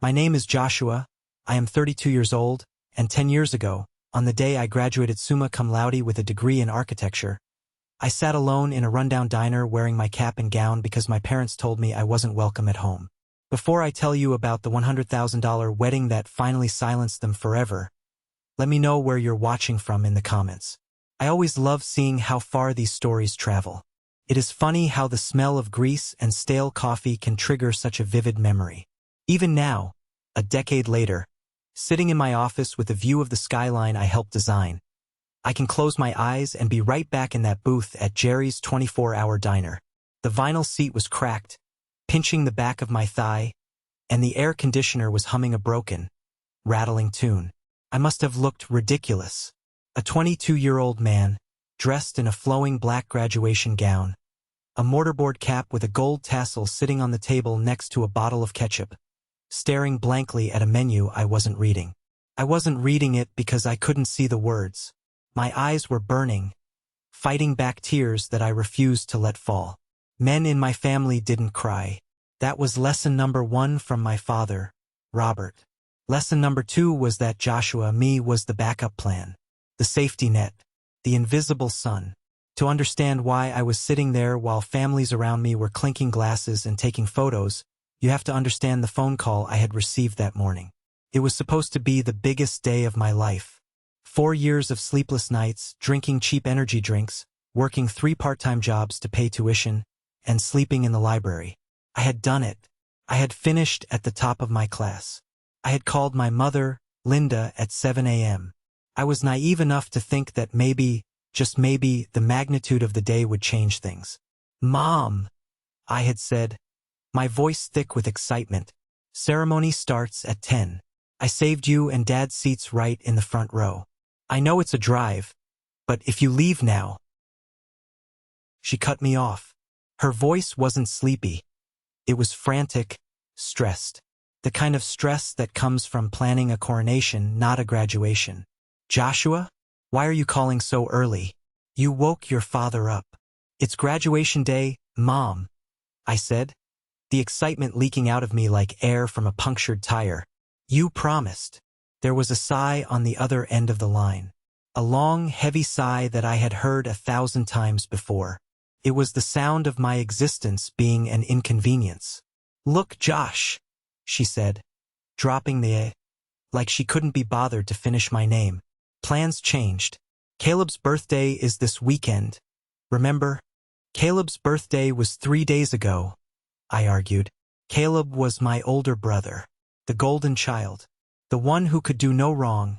My name is Joshua, I am 32 years old, and 10 years ago, on the day I graduated summa cum laude with a degree in architecture, I sat alone in a rundown diner wearing my cap and gown because my parents told me I wasn't welcome at home. Before I tell you about the $100,000 wedding that finally silenced them forever, let me know where you're watching from in the comments. I always love seeing how far these stories travel. It is funny how the smell of grease and stale coffee can trigger such a vivid memory. Even now, a decade later, sitting in my office with a view of the skyline I helped design, I can close my eyes and be right back in that booth at Jerry's 24-hour diner. The vinyl seat was cracked, pinching the back of my thigh, and the air conditioner was humming a broken, rattling tune. I must have looked ridiculous. A 22-year-old man, dressed in a flowing black graduation gown, a mortarboard cap with a gold tassel sitting on the table next to a bottle of ketchup, staring blankly at a menu I wasn't reading. I wasn't reading it because I couldn't see the words. My eyes were burning, fighting back tears that I refused to let fall. Men in my family didn't cry. That was lesson number 1 from my father, Robert. Lesson number 2 was that Joshua, me, was the backup plan, the safety net, the invisible sun. To understand why I was sitting there while families around me were clinking glasses and taking photos, you have to understand the phone call I had received that morning. It was supposed to be the biggest day of my life. 4 years of sleepless nights, drinking cheap energy drinks, working 3 part-time jobs to pay tuition, and sleeping in the library. I had done it. I had finished at the top of my class. I had called my mother, Linda, at 7 a.m. I was naive enough to think that maybe, just maybe, the magnitude of the day would change things. "Mom," I had said, my voice thick with excitement. "Ceremony starts at 10. I saved you and Dad's seats right in the front row. I know it's a drive, but if you leave now..." She cut me off. Her voice wasn't sleepy. It was frantic, stressed. The kind of stress that comes from planning a coronation, not a graduation. "Joshua, why are you calling so early? You woke your father up." "It's graduation day, Mom," I said, the excitement leaking out of me like air from a punctured tire. "You promised." There was a sigh on the other end of the line. A long, heavy sigh that I had heard 1,000 times before. It was the sound of my existence being an inconvenience. "Look, Josh," she said, dropping the "eh," like she couldn't be bothered to finish my name. "Plans changed. Caleb's birthday is this weekend. Remember? Caleb's birthday was 3 days ago," I argued. "Caleb was my older brother, the golden child, the one who could do no wrong,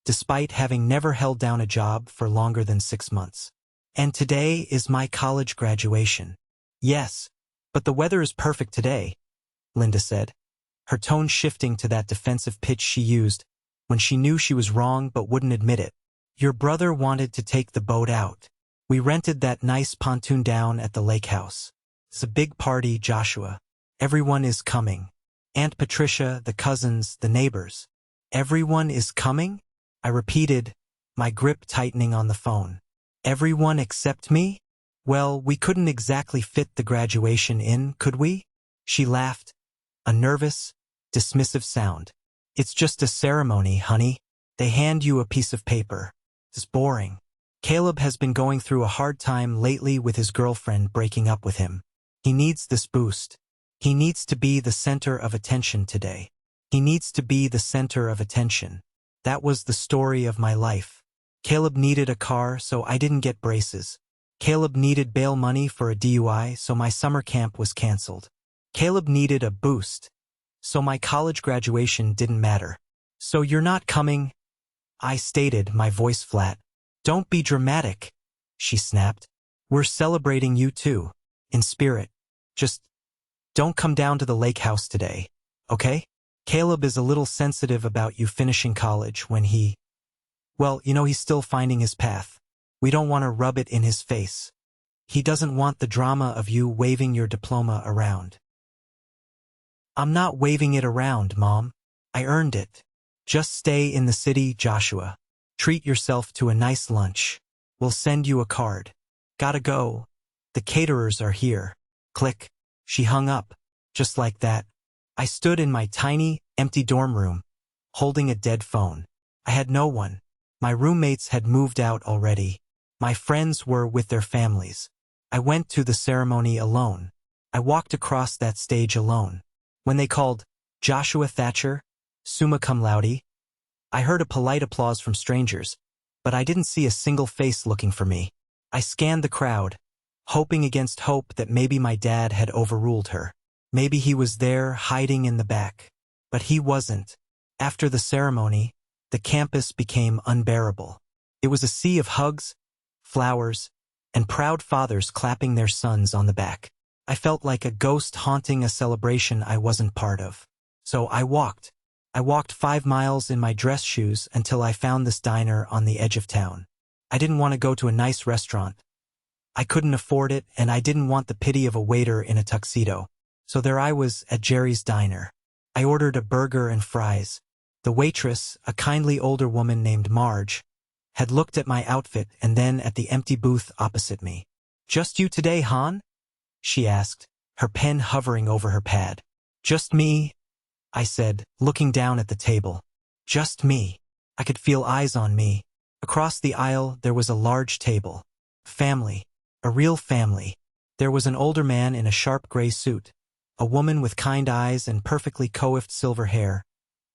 despite having never held down a job for longer than 6 months. And today is my college graduation." "Yes, but the weather is perfect today," Linda said, her tone shifting to that defensive pitch she used when she knew she was wrong but wouldn't admit it. "Your brother wanted to take the boat out. We rented that nice pontoon down at the lake house. It's a big party, Joshua. Everyone is coming. Aunt Patricia, the cousins, the neighbors." "Everyone is coming?" I repeated, my grip tightening on the phone. "Everyone except me? Well, we couldn't exactly fit the graduation in, could we?" She laughed, a nervous, dismissive sound. "It's just a ceremony, honey. They hand you a piece of paper. It's boring. Caleb has been going through a hard time lately with his girlfriend breaking up with him. He needs this boost. He needs to be the center of attention today. He needs to be the center of attention." That was the story of my life. Caleb needed a car, so I didn't get braces. Caleb needed bail money for a DUI, so my summer camp was canceled. Caleb needed a boost, so my college graduation didn't matter. "So you're not coming?" I stated, my voice flat. "Don't be dramatic," she snapped. "We're celebrating you too, in spirit. Just don't come down to the lake house today, okay? Caleb is a little sensitive about you finishing college when well, he's still finding his path. We don't want to rub it in his face. He doesn't want the drama of you waving your diploma around." "I'm not waving it around, Mom. I earned it. Just stay in the city, Joshua. Treat yourself to a nice lunch. We'll send you a card. Gotta go. The caterers are here." Click. She hung up. Just like that, I stood in my tiny, empty dorm room, holding a dead phone. I had no one. My roommates had moved out already. My friends were with their families. I went to the ceremony alone. I walked across that stage alone. When they called, "Joshua Thatcher, summa cum laude," I heard a polite applause from strangers, but I didn't see a single face looking for me. I scanned the crowd, hoping against hope that maybe my dad had overruled her. Maybe he was there, hiding in the back. But he wasn't. After the ceremony, the campus became unbearable. It was a sea of hugs, flowers, and proud fathers clapping their sons on the back. I felt like a ghost haunting a celebration I wasn't part of. So I walked. I walked 5 miles in my dress shoes until I found this diner on the edge of town. I didn't want to go to a nice restaurant. I couldn't afford it, and I didn't want the pity of a waiter in a tuxedo. So there I was at Jerry's Diner. I ordered a burger and fries. The waitress, a kindly older woman named Marge, had looked at my outfit and then at the empty booth opposite me. "Just you today, Han?" she asked, her pen hovering over her pad. "Just me," I said, looking down at the table. "Just me." I could feel eyes on me. Across the aisle there was a large table. Family. A real family. There was an older man in a sharp gray suit, a woman with kind eyes and perfectly coiffed silver hair,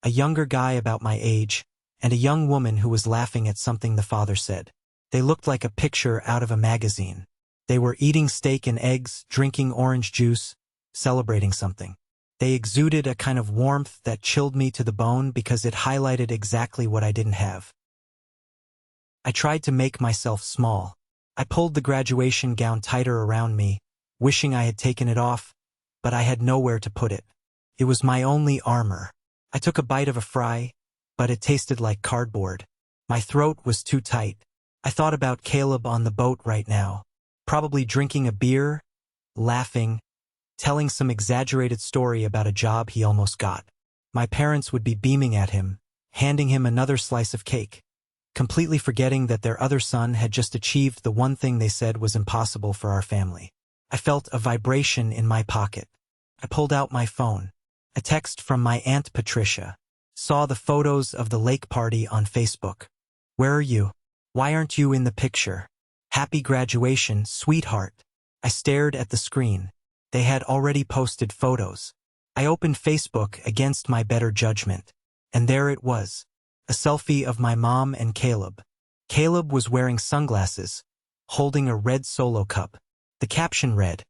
a younger guy about my age, and a young woman who was laughing at something the father said. They looked like a picture out of a magazine. They were eating steak and eggs, drinking orange juice, celebrating something. They exuded a kind of warmth that chilled me to the bone because it highlighted exactly what I didn't have. I tried to make myself small. I pulled the graduation gown tighter around me, wishing I had taken it off, but I had nowhere to put it. It was my only armor. I took a bite of a fry, but it tasted like cardboard. My throat was too tight. I thought about Caleb on the boat right now, probably drinking a beer, laughing, telling some exaggerated story about a job he almost got. My parents would be beaming at him, handing him another slice of cake, completely forgetting that their other son had just achieved the one thing they said was impossible for our family. I felt a vibration in my pocket. I pulled out my phone. A text from my Aunt Patricia. Saw the photos of the lake party on Facebook. "Where are you? Why aren't you in the picture? Happy graduation, sweetheart." I stared at the screen. They had already posted photos. I opened Facebook against my better judgment. And there it was. A selfie of my mom and Caleb. Caleb was wearing sunglasses, holding a red Solo cup. The caption read,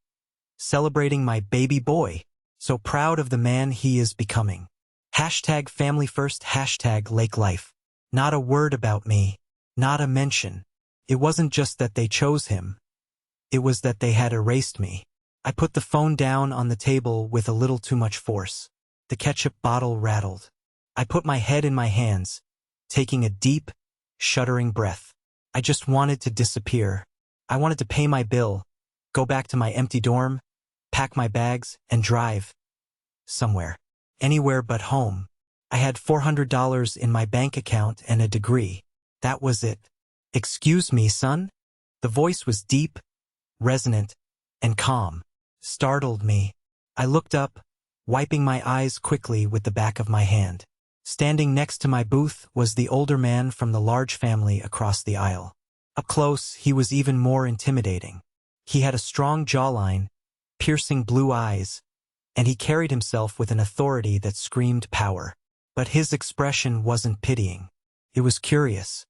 "Celebrating my baby boy. So proud of the man he is becoming. Hashtag family first, hashtag lake life." Not a word about me. Not a mention. It wasn't just that they chose him. It was that they had erased me. I put the phone down on the table with a little too much force. The ketchup bottle rattled. I put my head in my hands, taking a deep, shuddering breath. I just wanted to disappear. I wanted to pay my bill, go back to my empty dorm, pack my bags, and drive. Somewhere. Anywhere but home. I had $400 in my bank account and a degree. That was it. "Excuse me, son?" The voice was deep, resonant, and calm. Startled me. I looked up, wiping my eyes quickly with the back of my hand. Standing next to my booth was the older man from the large family across the aisle. Up close, he was even more intimidating. He had a strong jawline, piercing blue eyes, and he carried himself with an authority that screamed power. But his expression wasn't pitying. It was curious.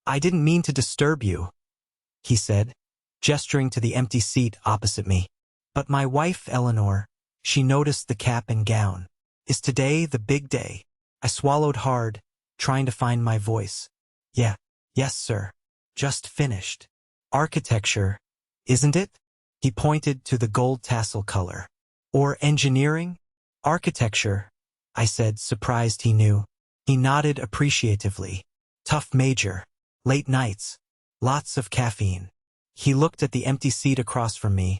"I didn't mean to disturb you," he said, gesturing to the empty seat opposite me. "But my wife, Eleanor," she noticed the cap and gown. "Is today the big day?" I swallowed hard, trying to find my voice. Yes, sir. Just finished. Architecture, isn't it?" He pointed to the gold tassel color. "Or engineering?" "Architecture," I said, surprised he knew. He nodded appreciatively. "Tough major. Late nights. Lots of caffeine." He looked at the empty seat across from me,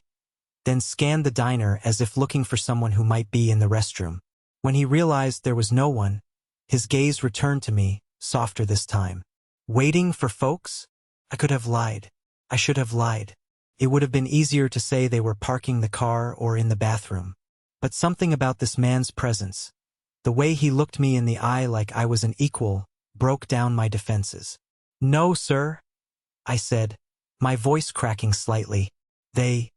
then scanned the diner as if looking for someone who might be in the restroom. When he realized there was no one, his gaze returned to me, softer this time. "Waiting for folks?" I could have lied. I should have lied. It would have been easier to say they were parking the car or in the bathroom. But something about this man's presence, the way he looked me in the eye like I was an equal, broke down my defenses. "No, sir," I said, my voice cracking slightly. "They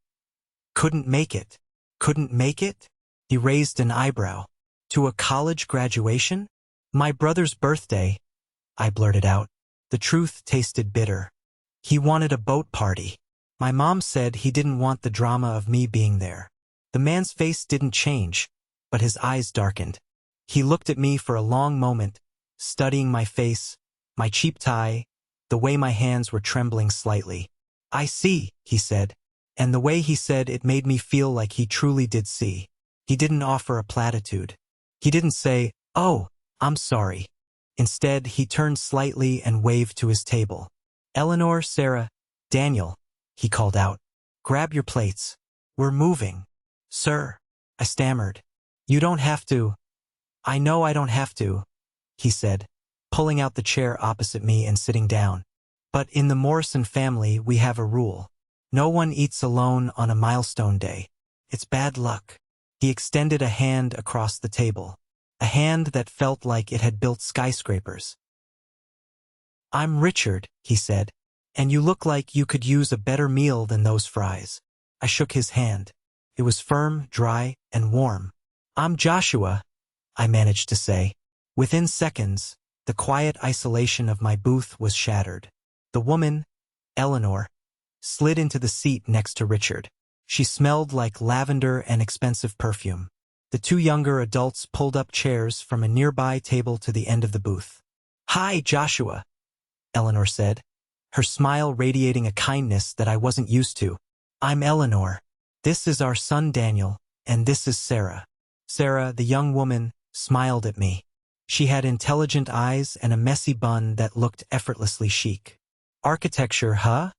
couldn't make it." "Couldn't make it?" He raised an eyebrow. "To a college graduation?" "My brother's birthday," I blurted out. The truth tasted bitter. "He wanted a boat party. My mom said he didn't want the drama of me being there." The man's face didn't change, but his eyes darkened. He looked at me for a long moment, studying my face, my cheap tie, the way my hands were trembling slightly. "I see," he said, and the way he said it made me feel like he truly did see. He didn't offer a platitude. He didn't say, "Oh, I'm sorry." Instead, he turned slightly and waved to his table. "Eleanor, Sarah, Daniel," he called out. "Grab your plates. We're moving." "Sir," I stammered. "You don't have to." "I know I don't have to," he said, pulling out the chair opposite me and sitting down. "But in the Morrison family we have a rule. No one eats alone on a milestone day. It's bad luck." He extended a hand across the table, a hand that felt like it had built skyscrapers. "I'm Richard," he said, "and you look like you could use a better meal than those fries." I shook his hand. It was firm, dry, and warm. "I'm Joshua," I managed to say. Within seconds, the quiet isolation of my booth was shattered. The woman, Eleanor, slid into the seat next to Richard. She smelled like lavender and expensive perfume. The two younger adults pulled up chairs from a nearby table to the end of the booth. "Hi, Joshua," Eleanor said, her smile radiating a kindness that I wasn't used to. "I'm Eleanor. This is our son Daniel, and this is Sarah." Sarah, the young woman, smiled at me. She had intelligent eyes and a messy bun that looked effortlessly chic. "Architecture, huh?"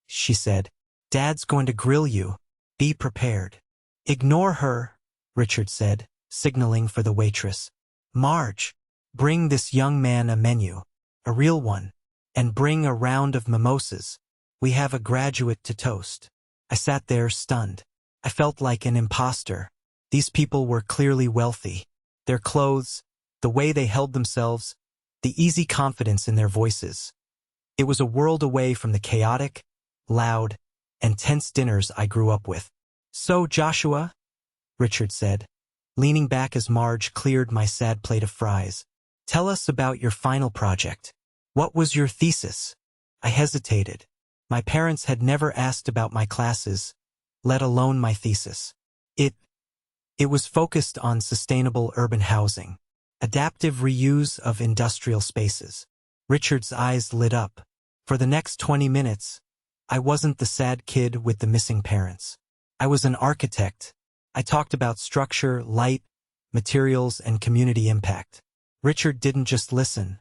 she said. "Dad's going to grill you. Be prepared." "Ignore her," Richard said, signaling for the waitress. "Marge, bring this young man a menu, a real one, and bring a round of mimosas. We have a graduate to toast." I sat there stunned. I felt like an imposter. These people were clearly wealthy. Their clothes, the way they held themselves, the easy confidence in their voices. It was a world away from the chaotic, loud, and tense dinners I grew up with. "So, Joshua," Richard said, leaning back as Marge cleared my sad plate of fries, "tell us about your final project. What was your thesis?" I hesitated. My parents had never asked about my classes, let alone my thesis. It was focused on sustainable urban housing, adaptive reuse of industrial spaces. Richard's eyes lit up. For the next 20 minutes, I wasn't the sad kid with the missing parents. I was an architect. I talked about structure, light, materials, and community impact. Richard didn't just listen.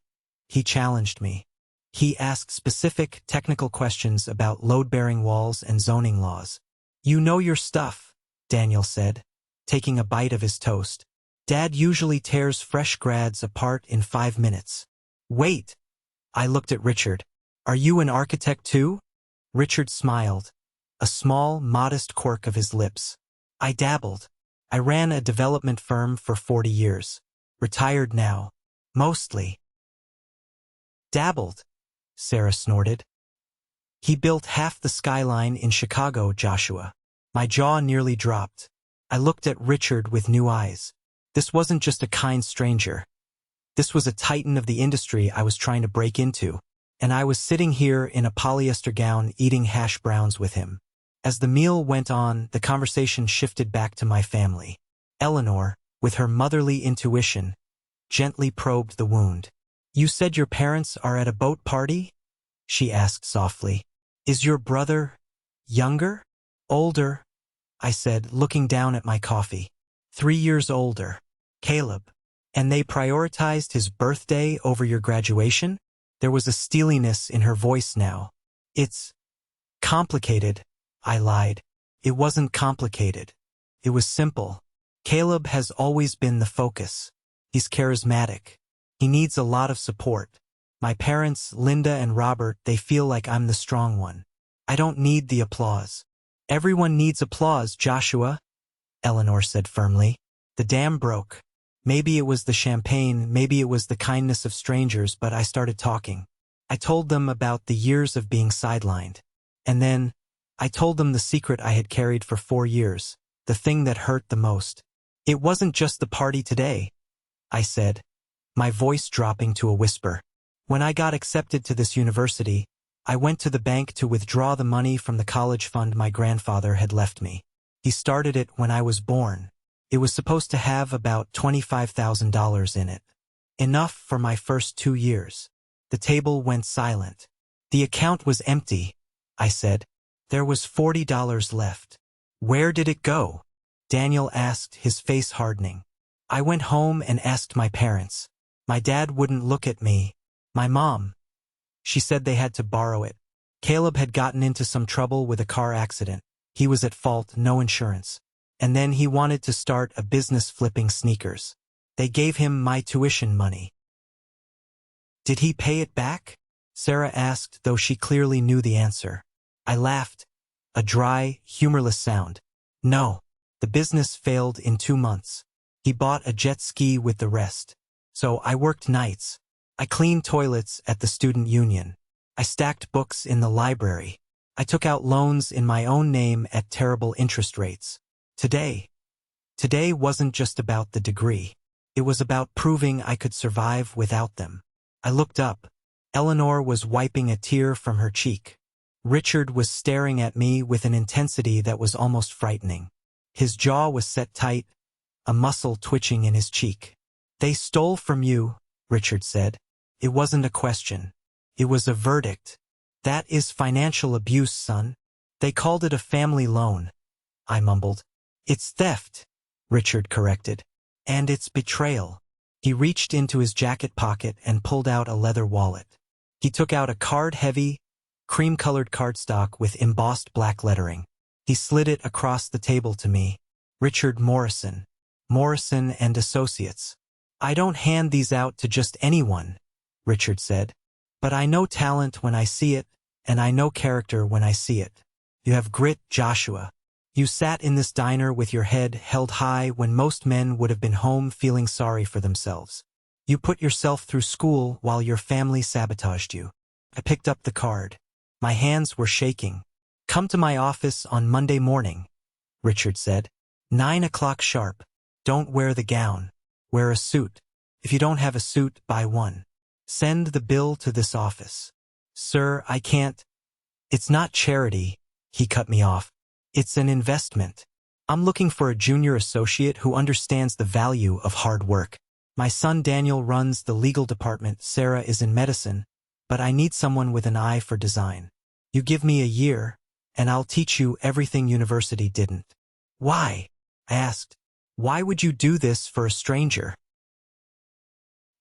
He challenged me. He asked specific, technical questions about load-bearing walls and zoning laws. "You know your stuff," Daniel said, taking a bite of his toast. "Dad usually tears fresh grads apart in 5 minutes." "Wait," I looked at Richard. "Are you an architect too?" Richard smiled, a small, modest quirk of his lips. "I dabbled. I ran a development firm for 40 years. Retired now. Mostly." "Dabbled," Sarah snorted. "He built half the skyline in Chicago, Joshua." My jaw nearly dropped. I looked at Richard with new eyes. This wasn't just a kind stranger. This was a titan of the industry I was trying to break into, and I was sitting here in a polyester gown eating hash browns with him. As the meal went on, the conversation shifted back to my family. Eleanor, with her motherly intuition, gently probed the wound. "You said your parents are at a boat party?" she asked softly. "Is your brother younger?" "Older," I said, looking down at my coffee. 3 years older. Caleb. "And they prioritized his birthday over your graduation?" There was a steeliness in her voice now. "It's complicated," I lied. "It wasn't complicated. It was simple. Caleb has always been the focus. He's charismatic. He needs a lot of support. My parents, Linda and Robert, they feel like I'm the strong one. I don't need the applause." "Everyone needs applause, Joshua," Eleanor said firmly. The dam broke. Maybe it was the champagne, maybe it was the kindness of strangers, but I started talking. I told them about the years of being sidelined. And then, I told them the secret I had carried for 4 years, the thing that hurt the most. It wasn't just the party today, I said, my voice dropping to a whisper. When I got accepted to this university, I went to the bank to withdraw the money from the college fund my grandfather had left me. He started it when I was born. It was supposed to have about $25,000 in it. Enough for my first 2 years. The table went silent. The account was empty, I said. There was $40 left. Where did it go? Daniel asked, his face hardening. I went home and asked my parents. My dad wouldn't look at me. My mom. She said they had to borrow it. Caleb had gotten into some trouble with a car accident. He was at fault, no insurance. And then he wanted to start a business flipping sneakers. They gave him my tuition money. Did he pay it back? Sarah asked, though she clearly knew the answer. I laughed. A dry, humorless sound. No. The business failed in 2 months. He bought a jet ski with the rest. So I worked nights. I cleaned toilets at the student union. I stacked books in the library. I took out loans in my own name at terrible interest rates. Today wasn't just about the degree. It was about proving I could survive without them. I looked up. Eleanor was wiping a tear from her cheek. Richard was staring at me with an intensity that was almost frightening. His jaw was set tight, a muscle twitching in his cheek. They stole from you, Richard said. It wasn't a question. It was a verdict. That is financial abuse, son. They called it a family loan. I mumbled. It's theft, Richard corrected. And it's betrayal. He reached into his jacket pocket and pulled out a leather wallet. He took out a card-heavy, cream-colored cardstock with embossed black lettering. He slid it across the table to me. Richard Morrison. Morrison and Associates. I don't hand these out to just anyone, Richard said. But I know talent when I see it, and I know character when I see it. You have grit, Joshua. You sat in this diner with your head held high when most men would have been home feeling sorry for themselves. You put yourself through school while your family sabotaged you. I picked up the card. My hands were shaking. Come to my office on Monday morning, Richard said. 9 o'clock sharp. Don't wear the gown. Wear a suit. If you don't have a suit, buy one. Send the bill to this office. Sir, I can't. It's not charity, he cut me off. It's an investment. I'm looking for a junior associate who understands the value of hard work. My son Daniel runs the legal department, Sarah is in medicine, but I need someone with an eye for design. You give me a year, and I'll teach you everything university didn't. Why? I asked. Why would you do this for a stranger?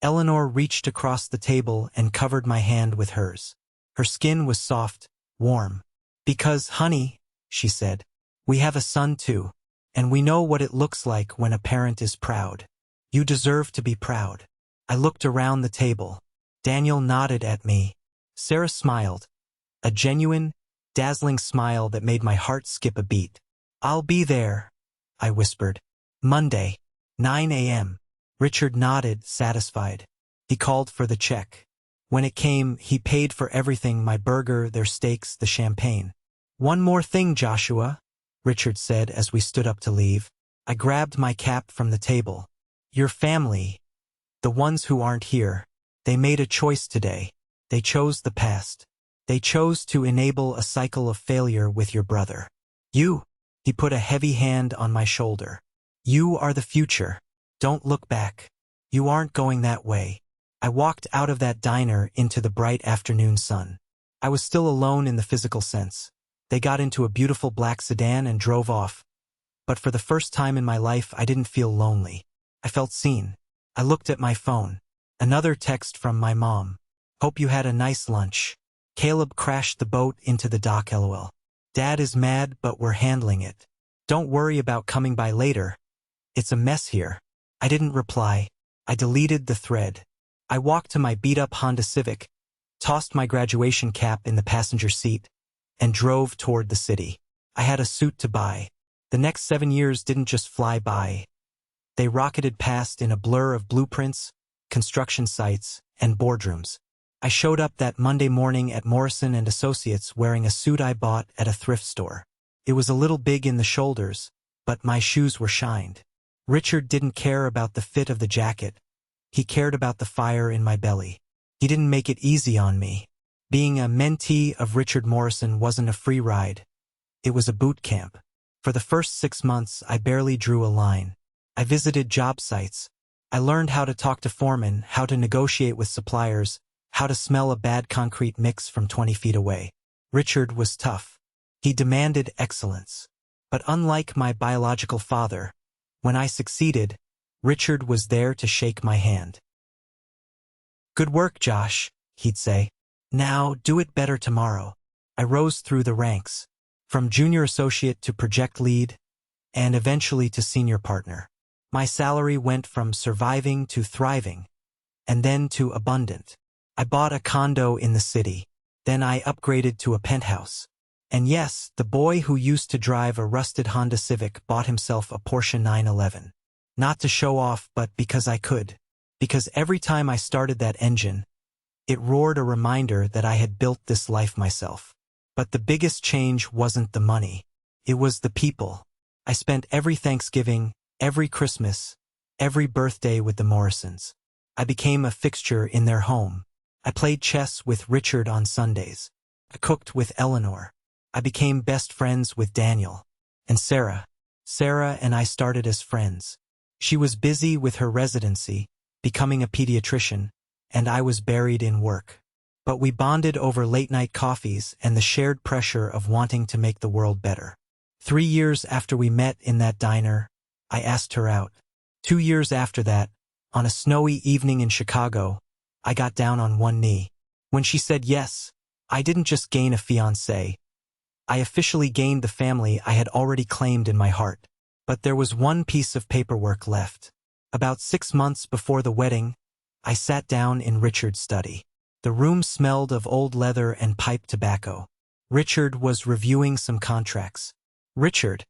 Eleanor reached across the table and covered my hand with hers. Her skin was soft, warm. Because, honey, she said, we have a son too, and we know what it looks like when a parent is proud. You deserve to be proud. I looked around the table. Daniel nodded at me. Sarah smiled. A genuine, dazzling smile that made my heart skip a beat. I'll be there, I whispered. Monday, 9 a.m. Richard nodded, satisfied. He called for the check. When it came, he paid for everything, my burger, their steaks, the champagne. One more thing, Joshua, Richard said as we stood up to leave. I grabbed my cap from the table. Your family, the ones who aren't here, they made a choice today. They chose the past. They chose to enable a cycle of failure with your brother. You, he put a heavy hand on my shoulder. You are the future. Don't look back. You aren't going that way. I walked out of that diner into the bright afternoon sun. I was still alone in the physical sense. They got into a beautiful black sedan and drove off. But for the first time in my life, I didn't feel lonely. I felt seen. I looked at my phone. Another text from my mom. Hope you had a nice lunch. Caleb crashed the boat into the dock, lol. Dad is mad, but we're handling it. Don't worry about coming by later. It's a mess here. I didn't reply. I deleted the thread. I walked to my beat-up Honda Civic, tossed my graduation cap in the passenger seat, and drove toward the city. I had a suit to buy. The next 7 years didn't just fly by. They rocketed past in a blur of blueprints, construction sites, and boardrooms. I showed up that Monday morning at Morrison & Associates wearing a suit I bought at a thrift store. It was a little big in the shoulders, but my shoes were shined. Richard didn't care about the fit of the jacket. He cared about the fire in my belly. He didn't make it easy on me. Being a mentee of Richard Morrison wasn't a free ride. It was a boot camp. For the first 6 months, I barely drew a line. I visited job sites. I learned how to talk to foremen, how to negotiate with suppliers, how to smell a bad concrete mix from 20 feet away. Richard was tough. He demanded excellence. But unlike my biological father, when I succeeded, Richard was there to shake my hand. "Good work, Josh," he'd say. "Now, do it better tomorrow." I rose through the ranks, from junior associate to project lead, and eventually to senior partner. My salary went from surviving to thriving, and then to abundant. I bought a condo in the city. Then I upgraded to a penthouse. And yes, the boy who used to drive a rusted Honda Civic bought himself a Porsche 911. Not to show off, but because I could. Because every time I started that engine, it roared a reminder that I had built this life myself. But the biggest change wasn't the money. It was the people. I spent every Thanksgiving, every Christmas, every birthday with the Morrisons. I became a fixture in their home. I played chess with Richard on Sundays. I cooked with Eleanor. I became best friends with Daniel. And Sarah. Sarah and I started as friends. She was busy with her residency, becoming a pediatrician, and I was buried in work. But we bonded over late-night coffees and the shared pressure of wanting to make the world better. 3 years after we met in that diner, I asked her out. 2 years after that, on a snowy evening in Chicago, I got down on one knee. When she said yes, I didn't just gain a fiancé. I officially gained the family I had already claimed in my heart. But there was one piece of paperwork left. About 6 months before the wedding, I sat down in Richard's study. The room smelled of old leather and pipe tobacco. Richard was reviewing some contracts. "Richard,"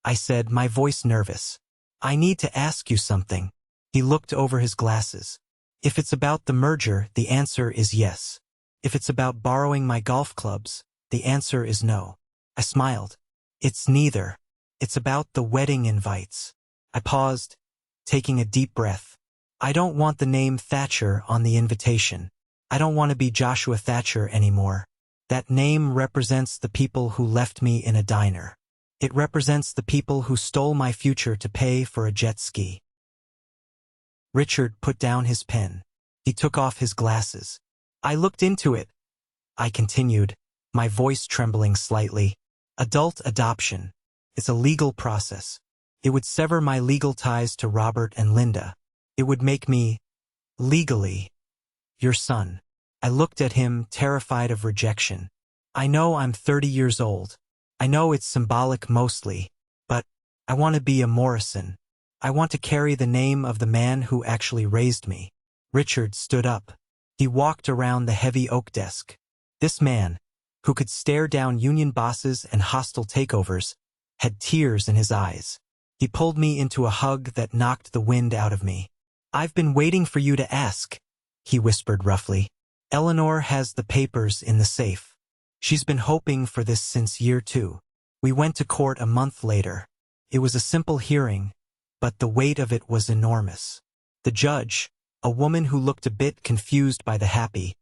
I said, my voice nervous, "I need to ask you something." He looked over his glasses. "If it's about the merger, the answer is yes. If it's about borrowing my golf clubs, the answer is no." I smiled. "It's neither. It's about the wedding invites." I paused, taking a deep breath. "I don't want the name Thatcher on the invitation. I don't want to be Joshua Thatcher anymore. That name represents the people who left me in a diner. It represents the people who stole my future to pay for a jet ski." Richard put down his pen. He took off his glasses. "I looked into it," I continued, my voice trembling slightly. "Adult adoption. It's a legal process. It would sever my legal ties to Robert and Linda. It would make me, legally, your son." I looked at him, terrified of rejection. "I know I'm 30 years old. I know it's symbolic mostly, but I want to be a Morrison. I want to carry the name of the man who actually raised me." Richard stood up. He walked around the heavy oak desk. This man, who could stare down union bosses and hostile takeovers, had tears in his eyes. He pulled me into a hug that knocked the wind out of me. "I've been waiting for you to ask," he whispered roughly. "Eleanor has the papers in the safe. She's been hoping for this since year 2. We went to court a month later. It was a simple hearing, but the weight of it was enormous. The judge, a woman who looked a bit confused by the happy,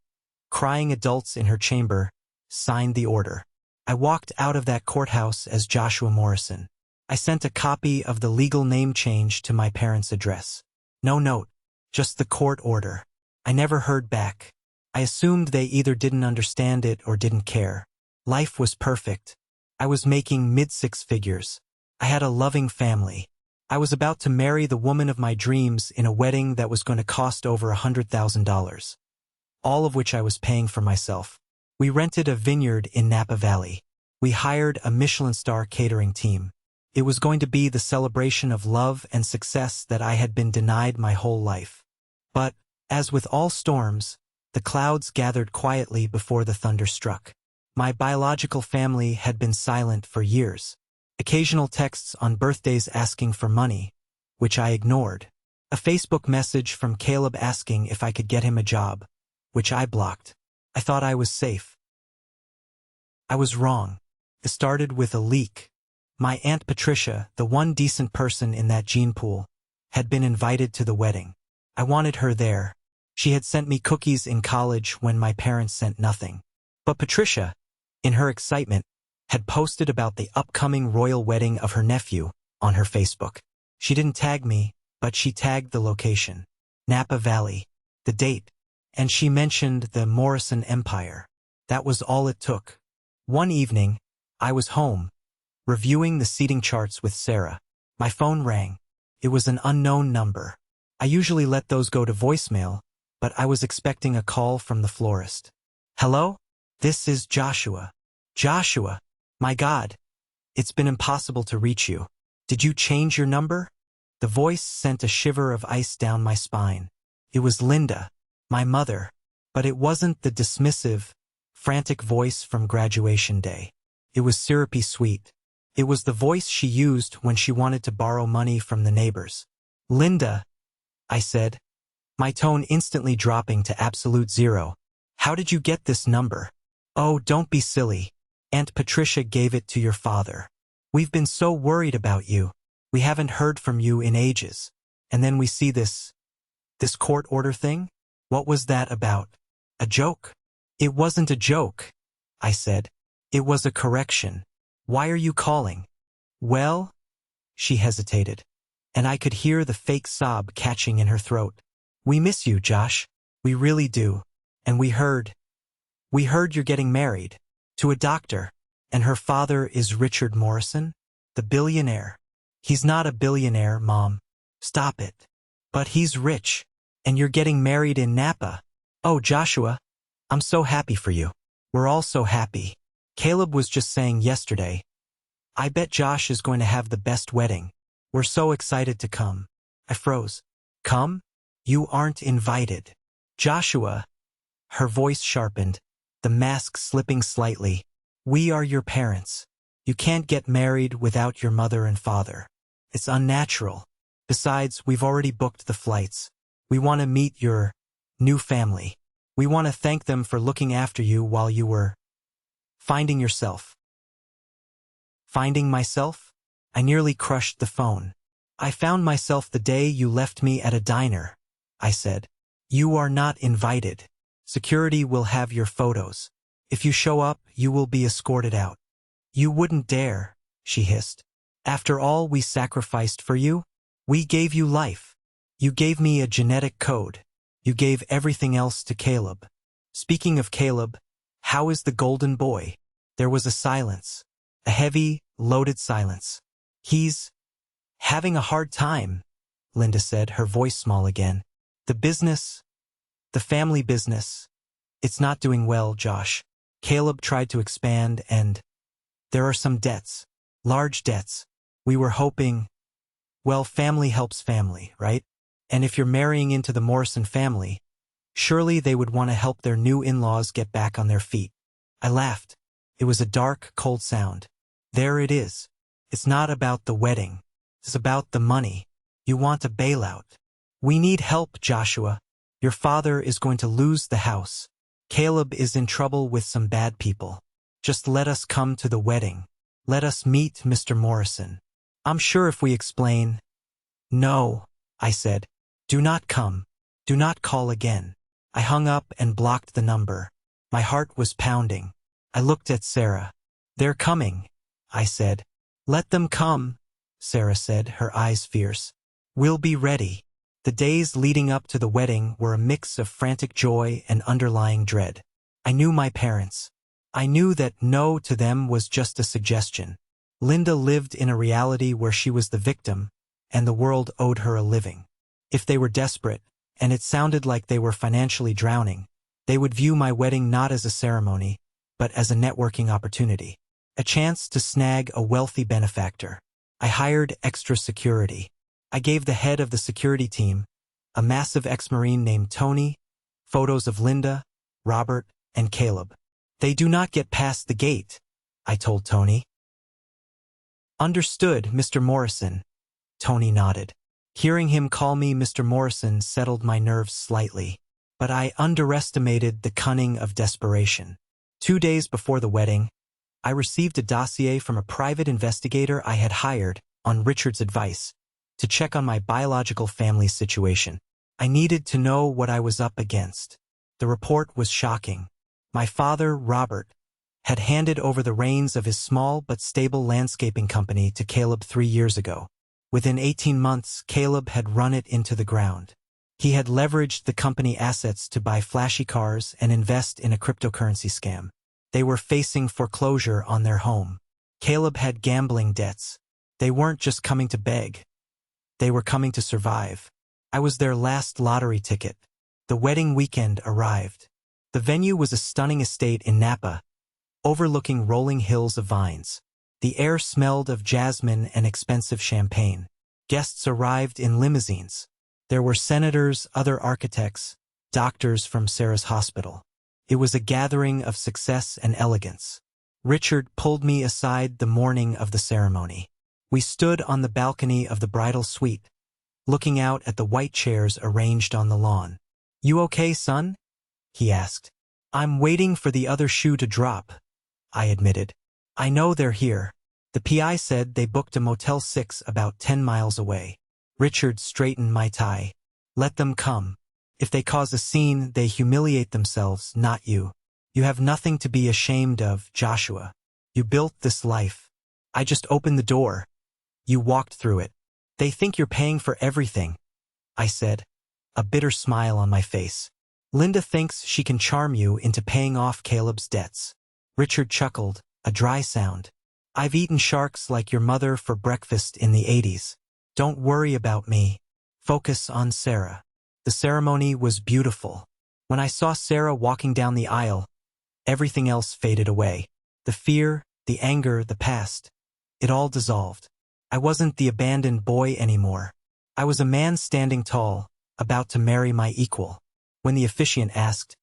crying adults in her chamber, signed the order. I walked out of that courthouse as Joshua Morrison. I sent a copy of the legal name change to my parents' address. No note, just the court order. I never heard back. I assumed they either didn't understand it or didn't care. Life was perfect. I was making mid-six figures. I had a loving family. I was about to marry the woman of my dreams in a wedding that was going to cost over $100,000. All of which I was paying for myself. We rented a vineyard in Napa Valley. We hired a Michelin star catering team. It was going to be the celebration of love and success that I had been denied my whole life. But, as with all storms, the clouds gathered quietly before the thunder struck. My biological family had been silent for years. Occasional texts on birthdays asking for money, which I ignored. A Facebook message from Caleb asking if I could get him a job, which I blocked. I thought I was safe. I was wrong. It started with a leak. My Aunt Patricia, the one decent person in that gene pool, had been invited to the wedding. I wanted her there. She had sent me cookies in college when my parents sent nothing. But Patricia, in her excitement, had posted about the upcoming royal wedding of her nephew on her Facebook. She didn't tag me, but she tagged the location, Napa Valley, the date, and she mentioned the Morrison Empire. That was all it took. One evening, I was home, reviewing the seating charts with Sarah. My phone rang. It was an unknown number. I usually let those go to voicemail, but I was expecting a call from the florist. Hello? This is Joshua. Joshua, my God. It's been impossible to reach you. Did you change your number? The voice sent a shiver of ice down my spine. It was Linda, my mother, but it wasn't the dismissive, frantic voice from graduation day. It was syrupy sweet. It was the voice she used when she wanted to borrow money from the neighbors. Linda, I said, my tone instantly dropping to absolute zero. How did you get this number? Oh, don't be silly. Aunt Patricia gave it to your father. We've been so worried about you. We haven't heard from you in ages. And then we see this court order thing? What was that about? A joke? It wasn't a joke, I said. It was a correction. Why are you calling? Well, she hesitated, and I could hear the fake sob catching in her throat. We miss you, Josh. We really do. And we heard you're getting married to a doctor, and her father is Richard Morrison, the billionaire. He's not a billionaire, Mom. Stop it. But he's rich, and you're getting married in Napa. Oh, Joshua, I'm so happy for you. We're all so happy. Caleb was just saying yesterday, I bet Josh is going to have the best wedding. We're so excited to come. I froze. Come? You aren't invited. Joshua, her voice sharpened, the mask slipping slightly. We are your parents. You can't get married without your mother and father. It's unnatural. Besides, we've already booked the flights. We want to meet your new family. We want to thank them for looking after you while you were finding yourself. Finding myself? I nearly crushed the phone. I found myself the day you left me at a diner, I said. You are not invited. Security will have your photos. If you show up, you will be escorted out. You wouldn't dare, she hissed. After all we sacrificed for you, we gave you life. You gave me a genetic code. You gave everything else to Caleb. Speaking of Caleb, how is the golden boy? There was a silence. A heavy, loaded silence. He's having a hard time, Linda said, her voice small again. The family business, it's not doing well, Josh. Caleb tried to expand and there are some debts, large debts. We were hoping, well, family helps family, right? And if you're marrying into the Morrison family, surely they would want to help their new in-laws get back on their feet. I laughed. It was a dark, cold sound. There it is. It's not about the wedding. It's about the money. You want a bailout. We need help, Joshua. Your father is going to lose the house. Caleb is in trouble with some bad people. Just let us come to the wedding. Let us meet Mr. Morrison. I'm sure if we explain. No, I said. Do not come. Do not call again. I hung up and blocked the number. My heart was pounding. I looked at Sarah. They're coming, I said. Let them come, Sarah said, her eyes fierce. We'll be ready. The days leading up to the wedding were a mix of frantic joy and underlying dread. I knew my parents. I knew that no to them was just a suggestion. Linda lived in a reality where she was the victim, and the world owed her a living. If they were desperate, and it sounded like they were financially drowning, they would view my wedding not as a ceremony, but as a networking opportunity. A chance to snag a wealthy benefactor. I hired extra security. I gave the head of the security team, a massive ex-Marine named Tony, photos of Linda, Robert, and Caleb. They do not get past the gate, I told Tony. Understood, Mr. Morrison. Tony nodded. Hearing him call me Mr. Morrison settled my nerves slightly, but I underestimated the cunning of desperation. 2 days before the wedding, I received a dossier from a private investigator I had hired, on Richard's advice, to check on my biological family's situation. I needed to know what I was up against. The report was shocking. My father, Robert, had handed over the reins of his small but stable landscaping company to Caleb 3 years ago. Within 18 months, Caleb had run it into the ground. He had leveraged the company assets to buy flashy cars and invest in a cryptocurrency scam. They were facing foreclosure on their home. Caleb had gambling debts. They weren't just coming to beg. They were coming to survive. I was their last lottery ticket. The wedding weekend arrived. The venue was a stunning estate in Napa, overlooking rolling hills of vines. The air smelled of jasmine and expensive champagne. Guests arrived in limousines. There were senators, other architects, doctors from Sarah's hospital. It was a gathering of success and elegance. Richard pulled me aside the morning of the ceremony. We stood on the balcony of the bridal suite, looking out at the white chairs arranged on the lawn. "You okay, son?" he asked. "I'm waiting for the other shoe to drop," I admitted. "I know they're here. The PI said they booked a Motel 6 about 10 miles away." Richard straightened my tie. "Let them come. If they cause a scene, they humiliate themselves, not you. You have nothing to be ashamed of, Joshua. You built this life. I just opened the door. You walked through it. They think you're paying for everything," I said, a bitter smile on my face. "Linda thinks she can charm you into paying off Caleb's debts." Richard chuckled, a dry sound. "I've eaten sharks like your mother for breakfast in the 80s. Don't worry about me. Focus on Sarah." The ceremony was beautiful. When I saw Sarah walking down the aisle, everything else faded away. The fear, the anger, the past. It all dissolved. I wasn't the abandoned boy anymore. I was a man standing tall, about to marry my equal. When the officiant asked,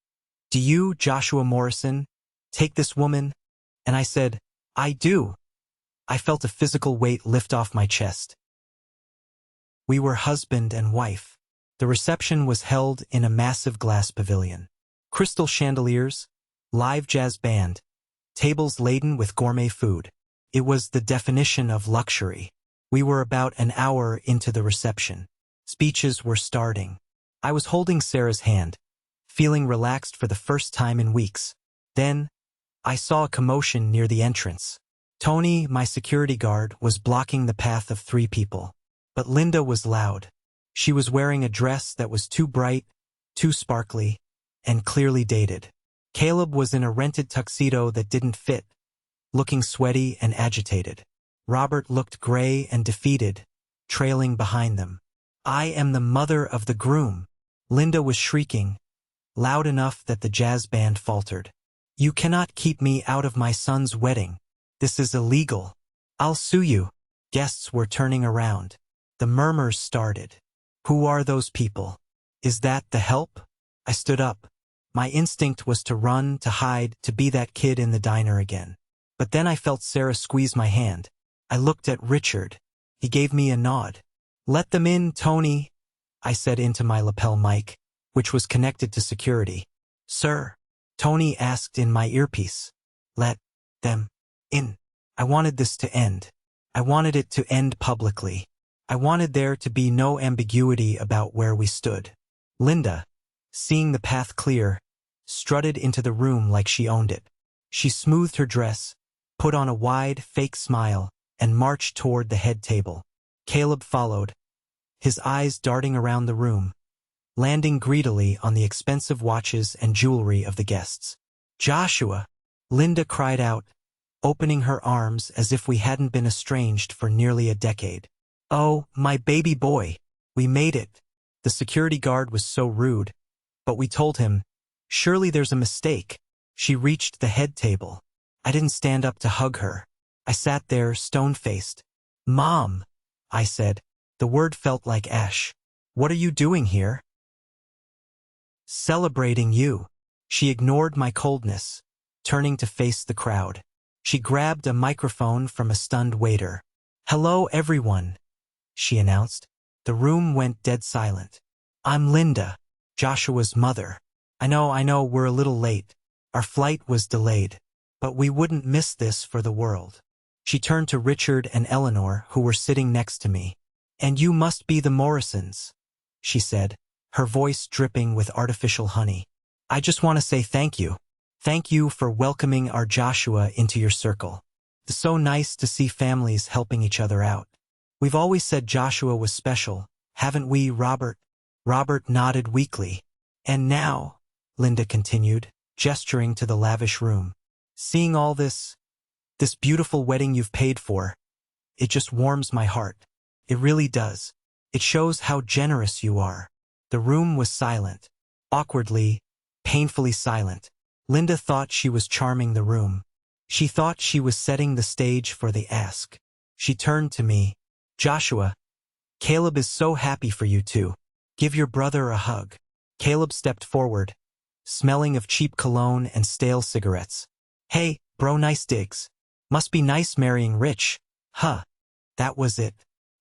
"Do you, Joshua Morrison, take this woman?" and I said, "I do," I felt a physical weight lift off my chest. We were husband and wife. The reception was held in a massive glass pavilion. Crystal chandeliers, live jazz band, tables laden with gourmet food. It was the definition of luxury. We were about an hour into the reception. Speeches were starting. I was holding Sarah's hand, feeling relaxed for the first time in weeks. Then, I saw a commotion near the entrance. Tony, my security guard, was blocking the path of 3 people. But Linda was loud. She was wearing a dress that was too bright, too sparkly, and clearly dated. Caleb was in a rented tuxedo that didn't fit, looking sweaty and agitated. Robert looked gray and defeated, trailing behind them. "I am the mother of the groom," Linda was shrieking, loud enough that the jazz band faltered. "You cannot keep me out of my son's wedding. This is illegal. I'll sue you." Guests were turning around. The murmurs started. "Who are those people? Is that the help?" I stood up. My instinct was to run, to hide, to be that kid in the diner again. But then I felt Sarah squeeze my hand. I looked at Richard. He gave me a nod. "Let them in, Tony," I said into my lapel mic, which was connected to security. "Sir?" Tony asked in my earpiece. "Let them in." I wanted this to end. I wanted it to end publicly. I wanted there to be no ambiguity about where we stood. Linda, seeing the path clear, strutted into the room like she owned it. She smoothed her dress, put on a wide, fake smile, and marched toward the head table. Caleb followed, his eyes darting around the room, landing greedily on the expensive watches and jewelry of the guests. "Joshua!" Linda cried out, opening her arms as if we hadn't been estranged for nearly a decade. "Oh, my baby boy! We made it!" The security guard was so rude, but we told him, "Surely there's a mistake." She reached the head table. I didn't stand up to hug her. I sat there, stone-faced. "Mom," I said. The word felt like ash. "What are you doing here?" "Celebrating you." She ignored my coldness, turning to face the crowd. She grabbed a microphone from a stunned waiter. "Hello, everyone," she announced. The room went dead silent. "I'm Linda, Joshua's mother. I know, we're a little late. Our flight was delayed. But we wouldn't miss this for the world." She turned to Richard and Eleanor, who were sitting next to me. "And you must be the Morrisons," she said, her voice dripping with artificial honey. "I just want to say thank you. Thank you for welcoming our Joshua into your circle. It's so nice to see families helping each other out. We've always said Joshua was special, haven't we, Robert?" Robert nodded weakly. "And now," Linda continued, gesturing to the lavish room, "seeing all this beautiful wedding you've paid for, it just warms my heart. It really does. It shows how generous you are." The room was silent. Awkwardly, painfully silent. Linda thought she was charming the room. She thought she was setting the stage for the ask. She turned to me. "Joshua, Caleb is so happy for you too. Give your brother a hug." Caleb stepped forward, smelling of cheap cologne and stale cigarettes. "Hey, bro, nice digs. Must be nice marrying rich. Huh." That was it.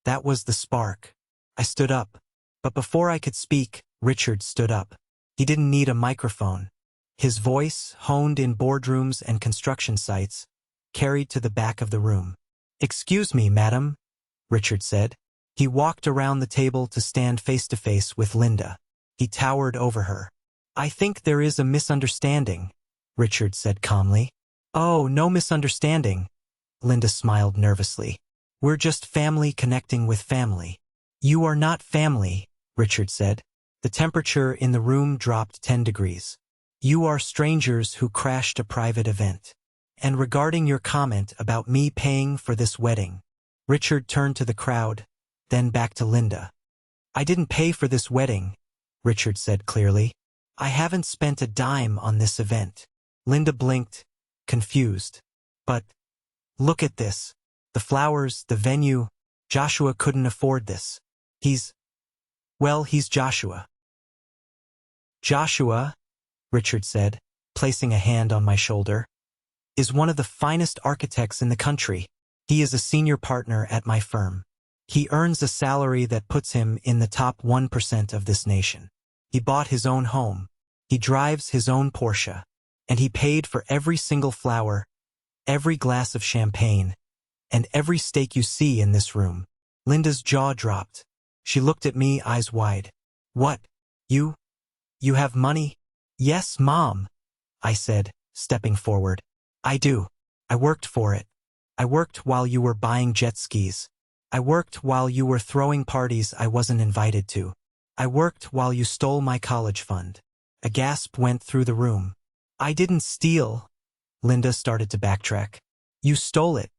That was the spark. I stood up. But before I could speak, Richard stood up. He didn't need a microphone. His voice, honed in boardrooms and construction sites, carried to the back of the room. "Excuse me, madam," Richard said. He walked around the table to stand face to face with Linda. He towered over her. "I think there is a misunderstanding," Richard said calmly. "Oh, no misunderstanding," Linda smiled nervously. "We're just family connecting with family." "You are not family," Richard said. The temperature in the room dropped 10 degrees. "You are strangers who crashed a private event. And regarding your comment about me paying for this wedding," Richard turned to the crowd, then back to Linda. "I didn't pay for this wedding," Richard said clearly. "I haven't spent a dime on this event." Linda blinked, confused. "But look at this. The flowers, the venue. Joshua couldn't afford this. He's Joshua." "Joshua," Richard said, placing a hand on my shoulder, "is one of the finest architects in the country. He is a senior partner at my firm. He earns a salary that puts him in the top 1% of this nation. He bought his own home. He drives his own Porsche. And he paid for every single flower, every glass of champagne, and every steak you see in this room." Linda's jaw dropped. She looked at me, eyes wide. "What? You have money?" "Yes, Mom," I said, stepping forward. "I do. I worked for it. I worked while you were buying jet skis. I worked while you were throwing parties I wasn't invited to. I worked while you stole my college fund." A gasp went through the room. "I didn't steal." Linda started to backtrack. "You stole it."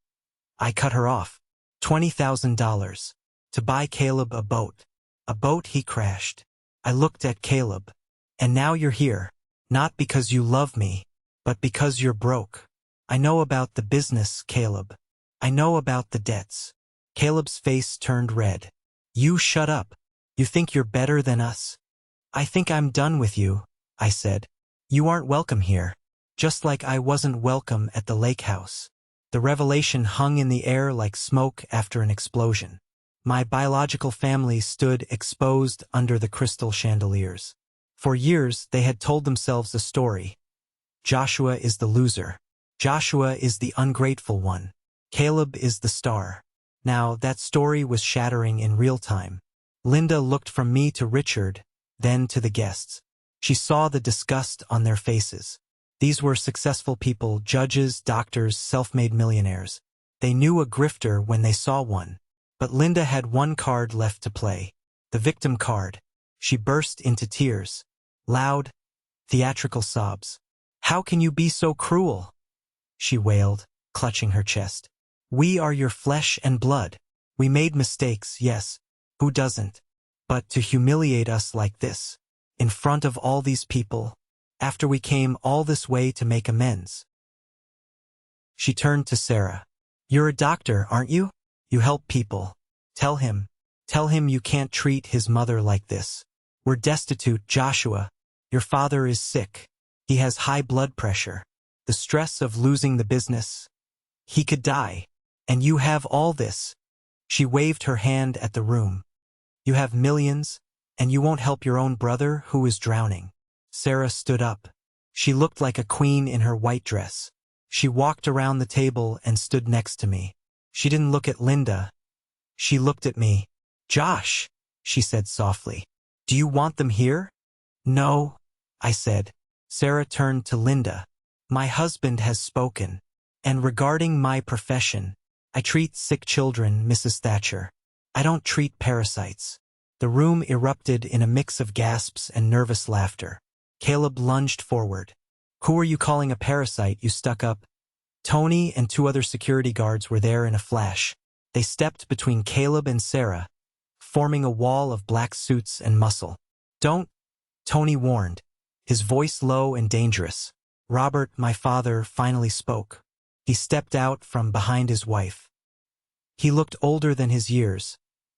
I cut her off. $20,000. To buy Caleb a boat. A boat he crashed. I looked at Caleb. "And now you're here. Not because you love me, but because you're broke. I know about the business, Caleb. I know about the debts." Caleb's face turned red. "You shut up. You think you're better than us?" "I think I'm done with you," I said. "You aren't welcome here. Just like I wasn't welcome at the lake house." The revelation hung in the air like smoke after an explosion. My biological family stood exposed under the crystal chandeliers. For years, they had told themselves a story. Joshua is the loser. Joshua is the ungrateful one. Caleb is the star. Now, that story was shattering in real time. Linda looked from me to Richard, then to the guests. She saw the disgust on their faces. These were successful people, judges, doctors, self-made millionaires. They knew a grifter when they saw one. But Linda had one card left to play. The victim card. She burst into tears. Loud, theatrical sobs. "How can you be so cruel?" she wailed, clutching her chest. "We are your flesh and blood. We made mistakes, yes. Who doesn't? But to humiliate us like this, in front of all these people, after we came all this way to make amends." She turned to Sarah. "You're a doctor, aren't you? You help people. Tell him you can't treat his mother like this. We're destitute, Joshua. Your father is sick. He has high blood pressure. The stress of losing the business. He could die. And you have all this. She waved her hand at the room. You have millions, and you won't help your own brother who is drowning. Sarah stood up. She looked like a queen in her white dress. She walked around the table and stood next to me. She didn't look at Linda. She looked at me. Josh, she said softly. Do you want them here? No, I said. Sarah turned to Linda. My husband has spoken. And regarding my profession, I treat sick children, Mrs. Thatcher. I don't treat parasites. The room erupted in a mix of gasps and nervous laughter. Caleb lunged forward. Who are you calling a parasite, you stuck-up? Tony and 2 other security guards were there in a flash. They stepped between Caleb and Sarah, forming a wall of black suits and muscle. Don't, Tony warned, his voice low and dangerous. Robert, my father, finally spoke. He stepped out from behind his wife. He looked older than his years,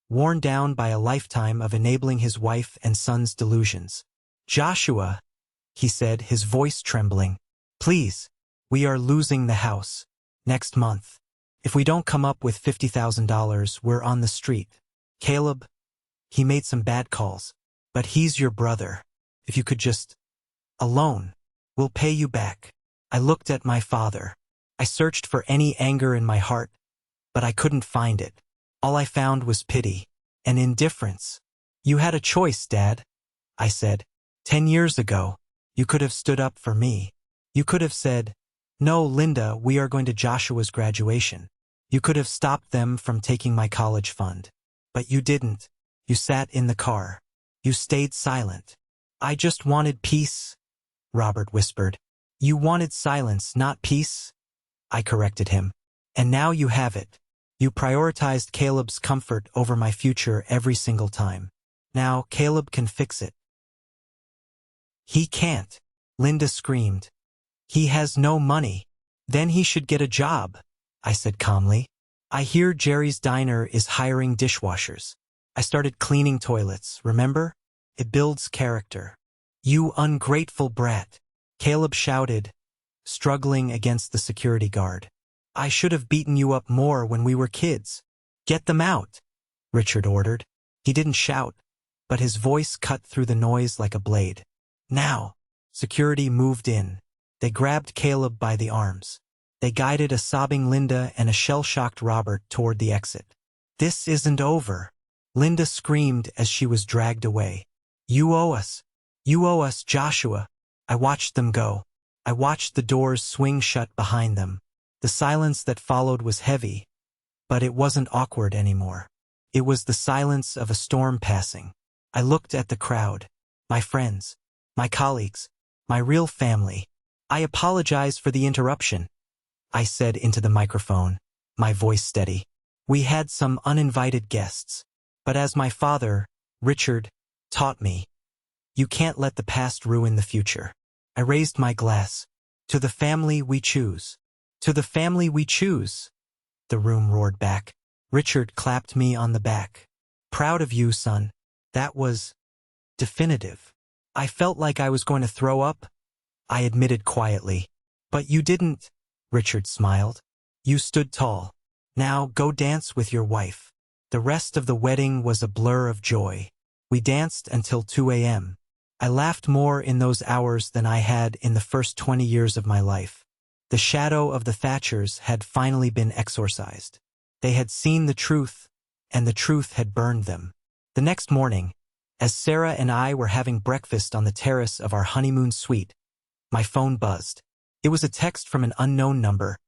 worn down by a lifetime of enabling his wife and son's delusions. Joshua, he said, his voice trembling, please, we are losing the house. Next month. If we don't come up with $50,000, we're on the street. Caleb, he made some bad calls, but he's your brother. If you could just... alone. We'll pay you back. I looked at my father. I searched for any anger in my heart, but I couldn't find it. All I found was pity and indifference. You had a choice, Dad, I said. 10 years ago, you could have stood up for me. You could have said, no, Linda, we are going to Joshua's graduation. You could have stopped them from taking my college fund. But you didn't. You sat in the car. You stayed silent. I just wanted peace, Robert whispered. You wanted silence, not peace, I corrected him. And now you have it. You prioritized Caleb's comfort over my future every single time. Now Caleb can fix it. He can't, Linda screamed. He has no money. Then he should get a job, I said calmly. I hear Jerry's Diner is hiring dishwashers. I started cleaning toilets, remember? It builds character. You ungrateful brat, Caleb shouted, struggling against the security guard. I should have beaten you up more when we were kids. Get them out, Richard ordered. He didn't shout, but his voice cut through the noise like a blade. Now, security moved in. They grabbed Caleb by the arms. They guided a sobbing Linda and a shell-shocked Robert toward the exit. This isn't over, Linda screamed as she was dragged away. You owe us. You owe us, Joshua. I watched them go. I watched the doors swing shut behind them. The silence that followed was heavy, but it wasn't awkward anymore. It was the silence of a storm passing. I looked at the crowd, my friends, my colleagues, my real family. I apologize for the interruption, I said into the microphone, my voice steady. We had some uninvited guests, but as my father, Richard, taught me, you can't let the past ruin the future. I raised my glass. To the family we choose. To the family we choose, the room roared back. Richard clapped me on the back. Proud of you, son. That was definitive. I felt like I was going to throw up, I admitted quietly. But you didn't, Richard smiled. You stood tall. Now go dance with your wife. The rest of the wedding was a blur of joy. We danced until 2 a.m. I laughed more in those hours than I had in the first 20 years of my life. The shadow of the Thatchers had finally been exorcised. They had seen the truth, and the truth had burned them. The next morning, as Sarah and I were having breakfast on the terrace of our honeymoon suite, my phone buzzed. It was a text from an unknown number.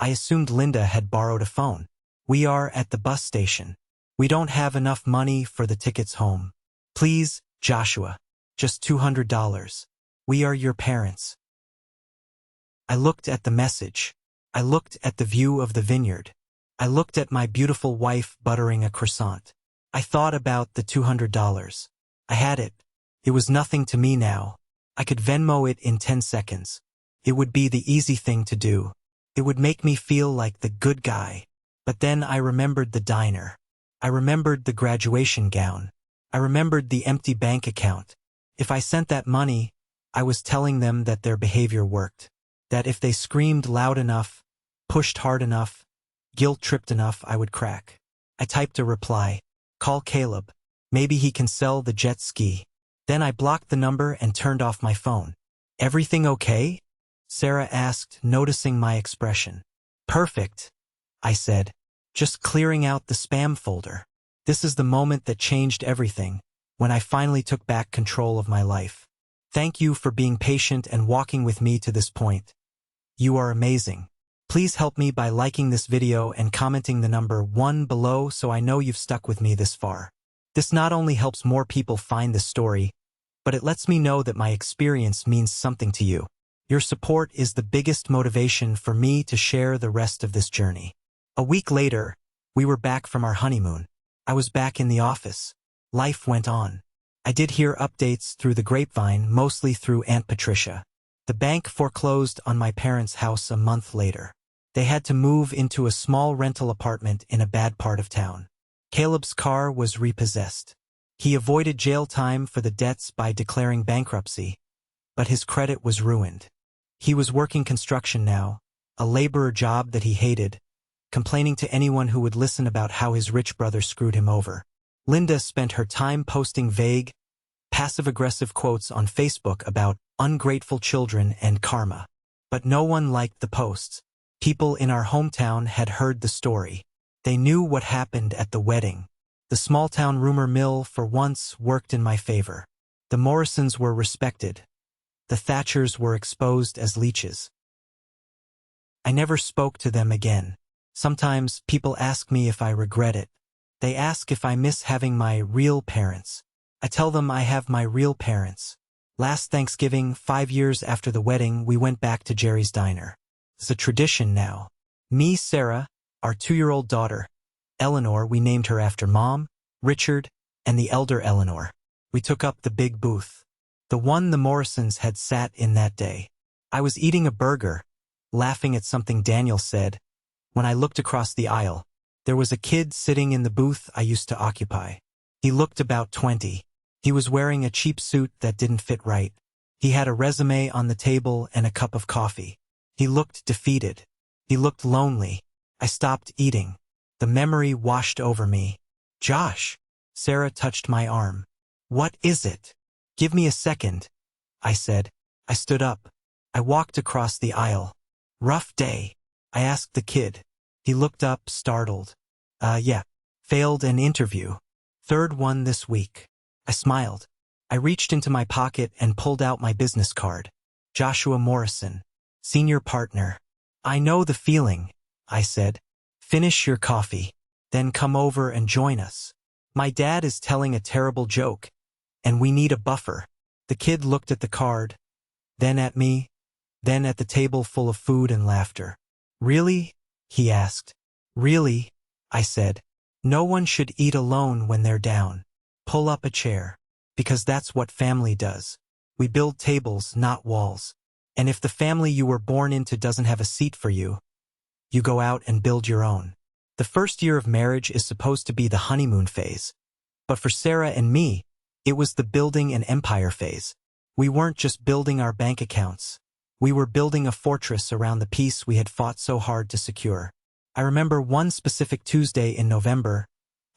I assumed Linda had borrowed a phone. We are at the bus station. We don't have enough money for the tickets home. Please, Joshua, just $200. We are your parents. I looked at the message. I looked at the view of the vineyard. I looked at my beautiful wife buttering a croissant. I thought about the $200. I had it. It was nothing to me now. I could Venmo it in 10 seconds. It would be the easy thing to do. It would make me feel like the good guy. But then I remembered the diner. I remembered the graduation gown. I remembered the empty bank account. If I sent that money, I was telling them that their behavior worked. That if they screamed loud enough, pushed hard enough, guilt-tripped enough, I would crack. I typed a reply. Call Caleb. Maybe he can sell the jet ski. Then I blocked the number and turned off my phone. Everything okay? Sarah asked, noticing my expression. Perfect, I said, just clearing out the spam folder. This is the moment that changed everything, when I finally took back control of my life. Thank you for being patient and walking with me to this point. You are amazing. Please help me by liking this video and commenting the number 1 below so I know you've stuck with me this far. This not only helps more people find this story, but it lets me know that my experience means something to you. Your support is the biggest motivation for me to share the rest of this journey. A week later, we were back from our honeymoon. I was back in the office. Life went on. I did hear updates through the grapevine, mostly through Aunt Patricia. The bank foreclosed on my parents' house a month later. They had to move into a small rental apartment in a bad part of town. Caleb's car was repossessed. He avoided jail time for the debts by declaring bankruptcy, but his credit was ruined. He was working construction now, a laborer job that he hated, complaining to anyone who would listen about how his rich brother screwed him over. Linda spent her time posting vague, passive-aggressive quotes on Facebook about ungrateful children and karma. But no one liked the posts. People in our hometown had heard the story. They knew what happened at the wedding. The small-town rumor mill for once worked in my favor. The Morrisons were respected. The Thatchers were exposed as leeches. I never spoke to them again. Sometimes people ask me if I regret it. They ask if I miss having my real parents. I tell them I have my real parents. Last Thanksgiving, 5 years after the wedding, we went back to Jerry's diner. It's a tradition now. Me, Sarah, our 2-year-old daughter, Eleanor, we named her after Mom, Richard, and the elder Eleanor. We took up the big booth. The one the Morrisons had sat in that day. I was eating a burger, laughing at something Daniel said. When I looked across the aisle, there was a kid sitting in the booth I used to occupy. He looked about 20. He was wearing a cheap suit that didn't fit right. He had a resume on the table and a cup of coffee. He looked defeated. He looked lonely. I stopped eating. The memory washed over me. Josh. Sarah touched my arm. What is it? Give me a second, I said. I stood up. I walked across the aisle. Rough day? I asked the kid. He looked up, startled. Yeah. Failed an interview. 3rd one this week. I smiled. I reached into my pocket and pulled out my business card. Joshua Morrison, senior partner. I know the feeling, I said. Finish your coffee, then come over and join us. My dad is telling a terrible joke, and we need a buffer. The kid looked at the card, then at me, then at the table full of food and laughter. Really? He asked. Really? I said. No one should eat alone when they're down. Pull up a chair. Because that's what family does. We build tables, not walls. And if the family you were born into doesn't have a seat for you, you go out and build your own. The first year of marriage is supposed to be the honeymoon phase. But for Sarah and me, it was the building an empire phase. We weren't just building our bank accounts. We were building a fortress around the peace we had fought so hard to secure. I remember one specific Tuesday in November,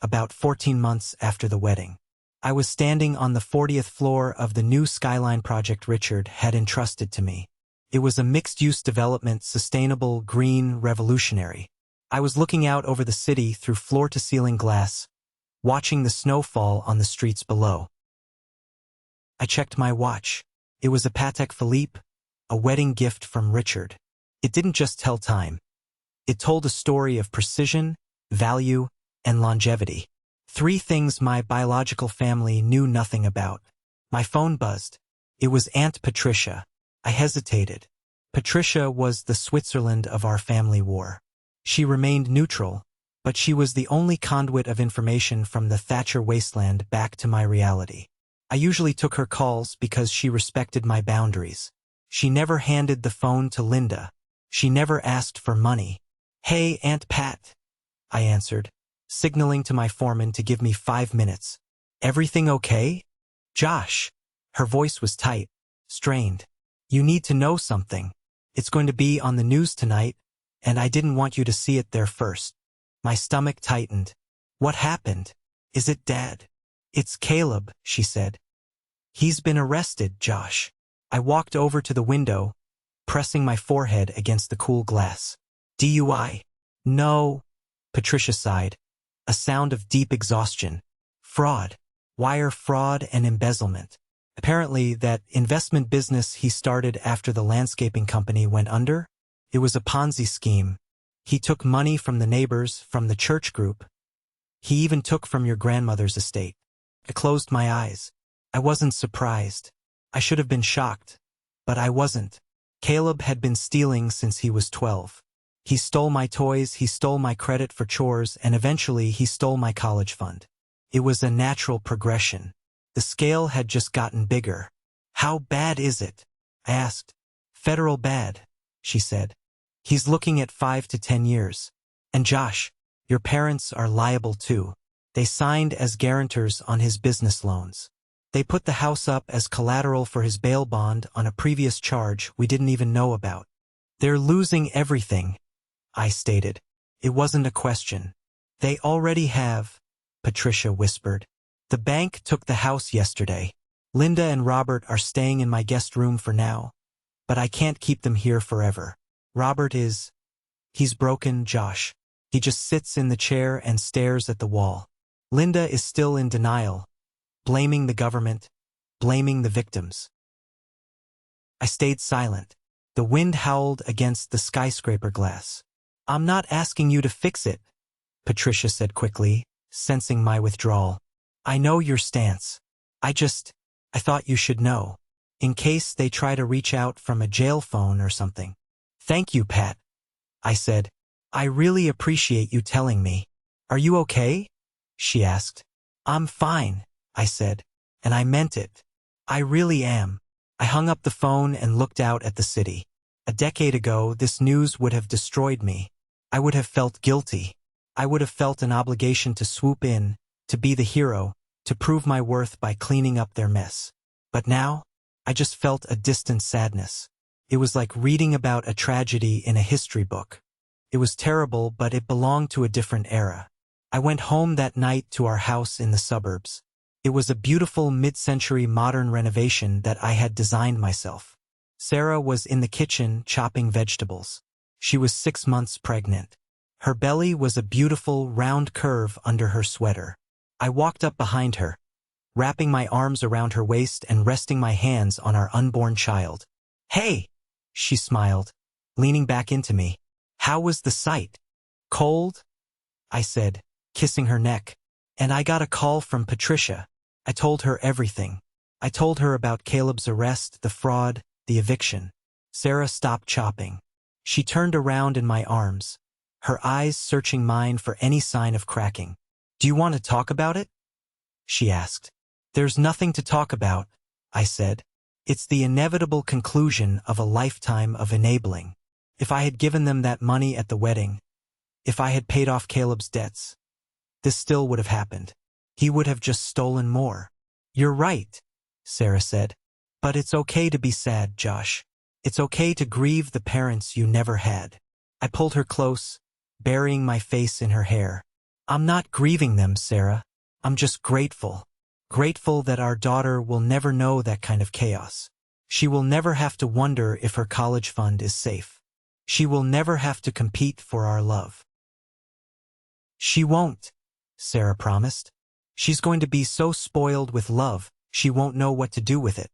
about 14 months after the wedding. I was standing on the 40th floor of the new skyline project Richard had entrusted to me. It was a mixed-use development, sustainable, green, revolutionary. I was looking out over the city through floor-to-ceiling glass, watching the snow fall on the streets below. I checked my watch. It was a Patek Philippe, a wedding gift from Richard. It didn't just tell time. It told a story of precision, value, and longevity. 3 things my biological family knew nothing about. My phone buzzed. It was Aunt Patricia. I hesitated. Patricia was the Switzerland of our family war. She remained neutral, but she was the only conduit of information from the Thatcher wasteland back to my reality. I usually took her calls because she respected my boundaries. She never handed the phone to Linda. She never asked for money. Hey, Aunt Pat, I answered, signaling to my foreman to give me 5 minutes. Everything okay? Josh. Her voice was tight, strained. You need to know something. It's going to be on the news tonight, and I didn't want you to see it there first. My stomach tightened. What happened? Is it Dad? It's Caleb, she said. He's been arrested, Josh. I walked over to the window, pressing my forehead against the cool glass. DUI? No, Patricia sighed, a sound of deep exhaustion. Fraud. Wire fraud and embezzlement. Apparently, that investment business he started after the landscaping company went under? It was a Ponzi scheme. He took money from the neighbors, from the church group. He even took from your grandmother's estate. I closed my eyes. I wasn't surprised. I should have been shocked. But I wasn't. Caleb had been stealing since he was 12. He stole my toys, he stole my credit for chores, and eventually he stole my college fund. It was a natural progression. The scale had just gotten bigger. How bad is it? I asked. Federal bad, she said. He's looking at 5 to 10 years. And Josh, your parents are liable too. They signed as guarantors on his business loans. They put the house up as collateral for his bail bond on a previous charge we didn't even know about. They're losing everything, I stated. It wasn't a question. They already have, Patricia whispered. The bank took the house yesterday. Linda and Robert are staying in my guest room for now, but I can't keep them here forever. Robert he's broken, Josh. He just sits in the chair and stares at the wall. Linda is still in denial, blaming the government, blaming the victims. I stayed silent. The wind howled against the skyscraper glass. I'm not asking you to fix it, Patricia said quickly, sensing my withdrawal. I know your stance. I thought you should know, in case they try to reach out from a jail phone or something. Thank you, Pat, I said. I really appreciate you telling me. Are you okay? She asked. I'm fine, I said, and I meant it. I really am. I hung up the phone and looked out at the city. A decade ago, this news would have destroyed me. I would have felt guilty. I would have felt an obligation to swoop in, to be the hero, to prove my worth by cleaning up their mess. But now, I just felt a distant sadness. It was like reading about a tragedy in a history book. It was terrible, but it belonged to a different era. I went home that night to our house in the suburbs. It was a beautiful mid-century modern renovation that I had designed myself. Sarah was in the kitchen chopping vegetables. She was 6 months pregnant. Her belly was a beautiful round curve under her sweater. I walked up behind her, wrapping my arms around her waist and resting my hands on our unborn child. Hey, she smiled, leaning back into me. How was the sight? Cold? I said, kissing her neck. And I got a call from Patricia. I told her everything. I told her about Caleb's arrest, the fraud, the eviction. Sarah stopped chopping. She turned around in my arms, her eyes searching mine for any sign of cracking. Do you want to talk about it? She asked. There's nothing to talk about, I said. It's the inevitable conclusion of a lifetime of enabling. If I had given them that money at the wedding, if I had paid off Caleb's debts, this still would have happened. He would have just stolen more. You're right, Sarah said. But it's okay to be sad, Josh. It's okay to grieve the parents you never had. I pulled her close, burying my face in her hair. I'm not grieving them, Sarah. I'm just grateful. Grateful that our daughter will never know that kind of chaos. She will never have to wonder if her college fund is safe. She will never have to compete for our love. She won't, Sarah promised. She's going to be so spoiled with love, she won't know what to do with it.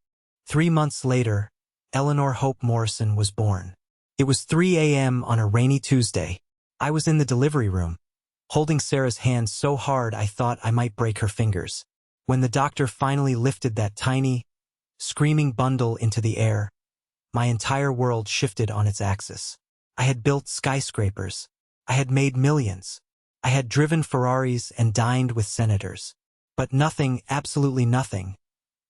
3 months later, Eleanor Hope Morrison was born. It was 3 a.m. on a rainy Tuesday. I was in the delivery room, holding Sarah's hand so hard I thought I might break her fingers. When the doctor finally lifted that tiny, screaming bundle into the air, my entire world shifted on its axis. I had built skyscrapers. I had made millions. I had driven Ferraris and dined with senators. But nothing, absolutely nothing,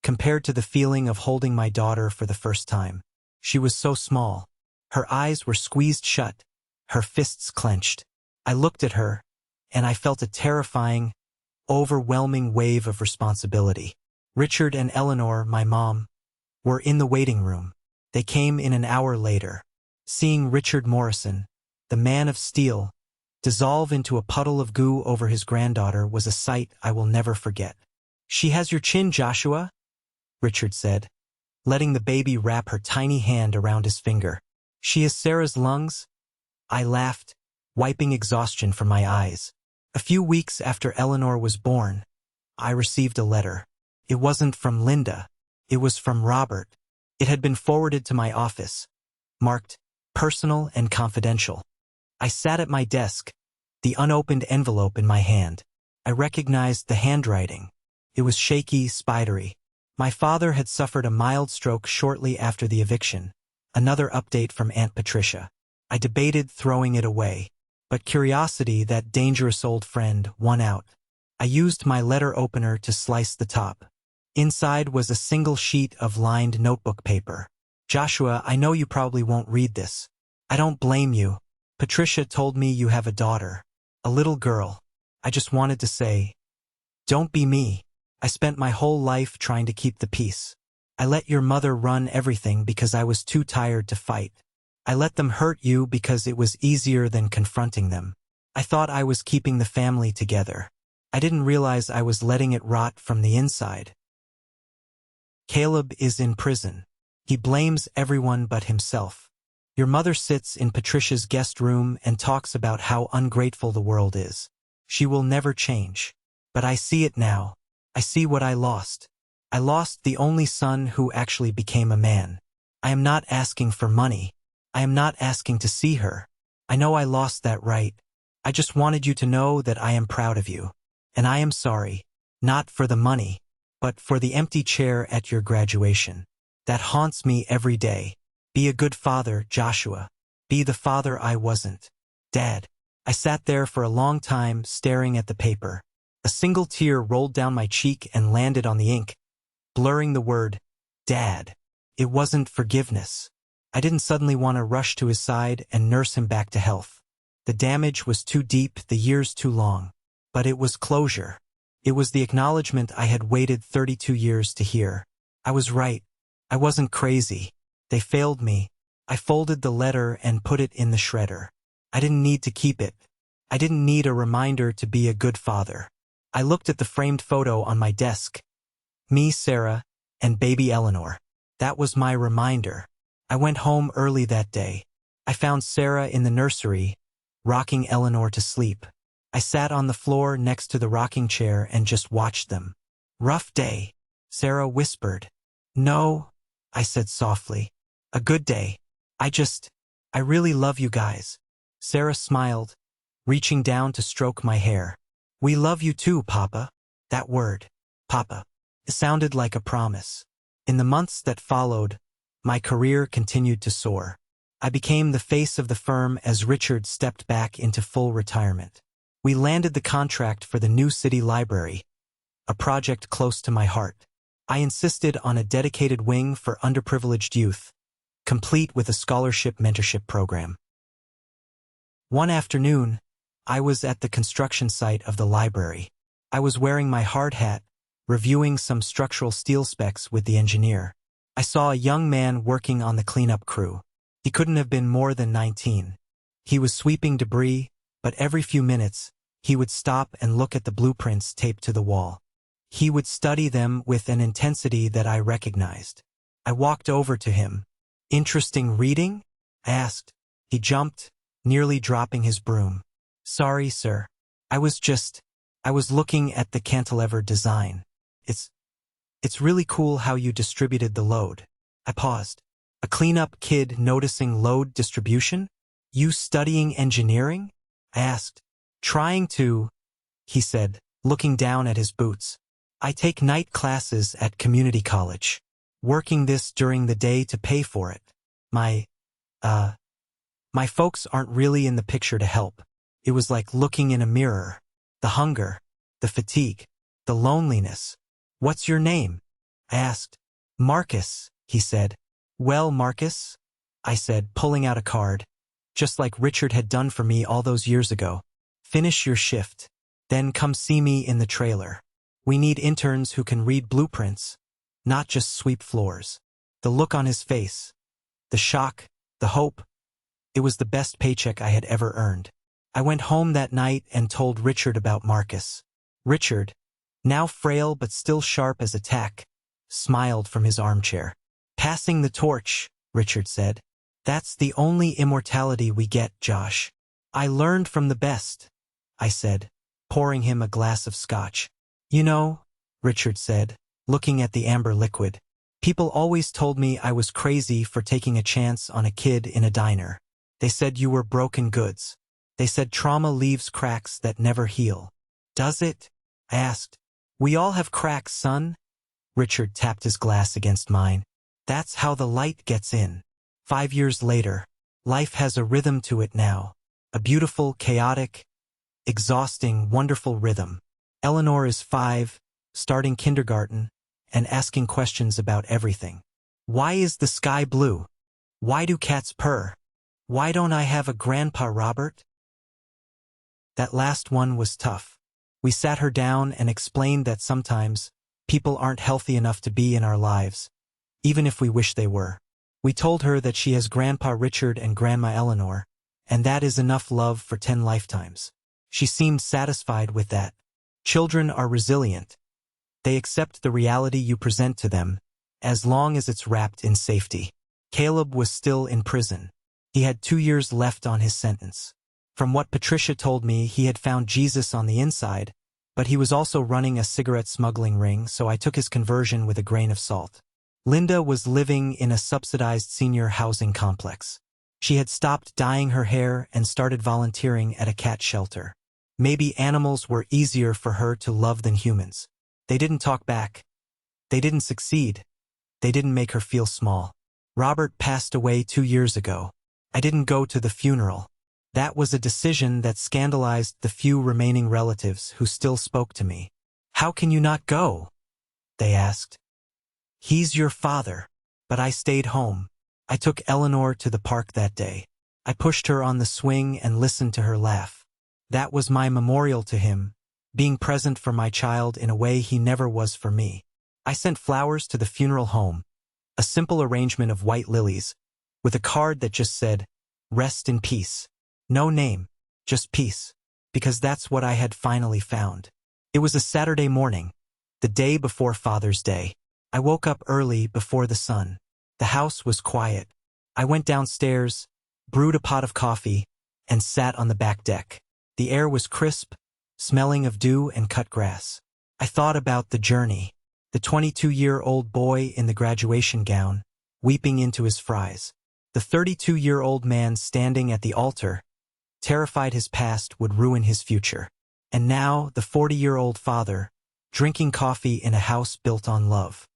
compared to the feeling of holding my daughter for the first time. She was so small. Her eyes were squeezed shut, her fists clenched. I looked at her, and I felt a terrifying, overwhelming wave of responsibility. Richard and Eleanor, my mom, were in the waiting room. They came in an hour later. Seeing Richard Morrison, the man of steel, dissolve into a puddle of goo over his granddaughter was a sight I will never forget. "She has your chin, Joshua," Richard said, letting the baby wrap her tiny hand around his finger. "She is Sarah's lungs?" I laughed, wiping exhaustion from my eyes. A few weeks after Eleanor was born, I received a letter. It wasn't from Linda. It was from Robert. It had been forwarded to my office, marked personal and confidential. I sat at my desk, the unopened envelope in my hand. I recognized the handwriting. It was shaky, spidery. My father had suffered a mild stroke shortly after the eviction. Another update from Aunt Patricia. I debated throwing it away, but curiosity, that dangerous old friend, won out. I used my letter opener to slice the top. Inside was a single sheet of lined notebook paper. "Joshua, I know you probably won't read this. I don't blame you. Patricia told me you have a daughter. A little girl. I just wanted to say, don't be me. I spent my whole life trying to keep the peace. I let your mother run everything because I was too tired to fight. I let them hurt you because it was easier than confronting them. I thought I was keeping the family together. I didn't realize I was letting it rot from the inside. Caleb is in prison. He blames everyone but himself. Your mother sits in Patricia's guest room and talks about how ungrateful the world is. She will never change. But I see it now. I see what I lost. I lost the only son who actually became a man. I am not asking for money. I am not asking to see her. I know I lost that right. I just wanted you to know that I am proud of you. And I am sorry, not for the money, but for the empty chair at your graduation. That haunts me every day. Be a good father, Joshua. Be the father I wasn't. Dad. I sat there for a long time staring at the paper. A single tear rolled down my cheek and landed on the ink, blurring the word, Dad. It wasn't forgiveness. I didn't suddenly want to rush to his side and nurse him back to health. The damage was too deep, the years too long. But it was closure. It was the acknowledgement I had waited 32 years to hear. I was right. I wasn't crazy. They failed me. I folded the letter and put it in the shredder. I didn't need to keep it. I didn't need a reminder to be a good father. I looked at the framed photo on my desk. Me, Sarah, and baby Eleanor. That was my reminder. I went home early that day. I found Sarah in the nursery, rocking Eleanor to sleep. I sat on the floor next to the rocking chair and just watched them. Rough day, Sarah whispered. No, I said softly. A good day. I really love you guys. Sarah smiled, reaching down to stroke my hair. We love you too, Papa. That word, Papa, it sounded like a promise. In the months that followed, my career continued to soar. I became the face of the firm as Richard stepped back into full retirement. We landed the contract for the new city library, a project close to my heart. I insisted on a dedicated wing for underprivileged youth, complete with a scholarship mentorship program. One afternoon, I was at the construction site of the library. I was wearing my hard hat, reviewing some structural steel specs with the engineer. I saw a young man working on the cleanup crew. He couldn't have been more than 19. He was sweeping debris, but every few minutes, he would stop and look at the blueprints taped to the wall. He would study them with an intensity that I recognized. I walked over to him. Interesting reading? I asked. He jumped, nearly dropping his broom. Sorry, sir. I was looking at the cantilever design. It's really cool how you distributed the load. I paused. A cleanup kid noticing load distribution? You studying engineering? I asked. Trying to, he said, looking down at his boots. I take night classes at community college. Working this during the day to pay for it. My folks aren't really in the picture to help. It was like looking in a mirror. The hunger, the fatigue, the loneliness. What's your name? I asked. Marcus, he said. Well, Marcus, I said, pulling out a card, just like Richard had done for me all those years ago. Finish your shift, then come see me in the trailer. We need interns who can read blueprints, not just sweep floors. The look on his face, the shock, the hope, it was the best paycheck I had ever earned. I went home that night and told Richard about Marcus. Richard, now frail but still sharp as a tack, smiled from his armchair. "Passing the torch," Richard said. "That's the only immortality we get, Josh." "I learned from the best," I said, pouring him a glass of scotch. "You know," Richard said, looking at the amber liquid, "people always told me I was crazy for taking a chance on a kid in a diner. They said you were broken goods. They said trauma leaves cracks that never heal." "Does it?" I asked. "We all have cracks, son." Richard tapped his glass against mine. "That's how the light gets in." 5 years later, life has a rhythm to it now. A beautiful, chaotic, exhausting, wonderful rhythm. Eleanor is 5, starting kindergarten, and asking questions about everything. Why is the sky blue? Why do cats purr? Why don't I have a grandpa, Robert? That last one was tough. We sat her down and explained that sometimes people aren't healthy enough to be in our lives, even if we wish they were. We told her that she has Grandpa Richard and Grandma Eleanor, and that is enough love for 10 lifetimes. She seemed satisfied with that. Children are resilient. They accept the reality you present to them, as long as it's wrapped in safety. Caleb was still in prison. He had 2 years left on his sentence. From what Patricia told me, he had found Jesus on the inside, but he was also running a cigarette smuggling ring, so I took his conversion with a grain of salt. Linda was living in a subsidized senior housing complex. She had stopped dyeing her hair and started volunteering at a cat shelter. Maybe animals were easier for her to love than humans. They didn't talk back. They didn't succeed. They didn't make her feel small. Robert passed away 2 years ago. I didn't go to the funeral. That was a decision that scandalized the few remaining relatives who still spoke to me. "How can you not go?" they asked. "He's your father." But I stayed home. I took Eleanor to the park that day. I pushed her on the swing and listened to her laugh. That was my memorial to him, being present for my child in a way he never was for me. I sent flowers to the funeral home, a simple arrangement of white lilies, with a card that just said, "Rest in peace." No name, just peace, because that's what I had finally found. It was a Saturday morning, the day before Father's Day. I woke up early before the sun. The house was quiet. I went downstairs, brewed a pot of coffee, and sat on the back deck. The air was crisp, smelling of dew and cut grass. I thought about the journey, the 22-year-old boy in the graduation gown, weeping into his fries. The 32-year-old man standing at the altar, terrified his past would ruin his future. And now the 40-year-old father, drinking coffee in a house built on love.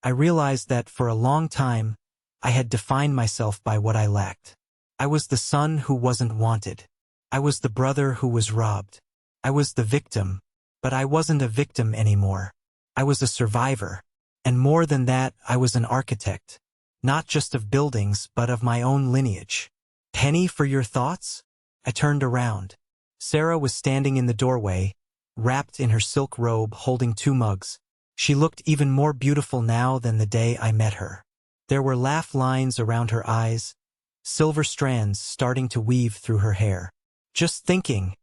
I realized that for a long time, I had defined myself by what I lacked. I was the son who wasn't wanted. I was the brother who was robbed. I was the victim, but I wasn't a victim anymore. I was a survivor. And more than that, I was an architect. Not just of buildings, but of my own lineage. "Penny, for your thoughts?" I turned around. Sarah was standing in the doorway, wrapped in her silk robe, holding 2 mugs. She looked even more beautiful now than the day I met her. There were laugh lines around her eyes, silver strands starting to weave through her hair. "Just thinking,"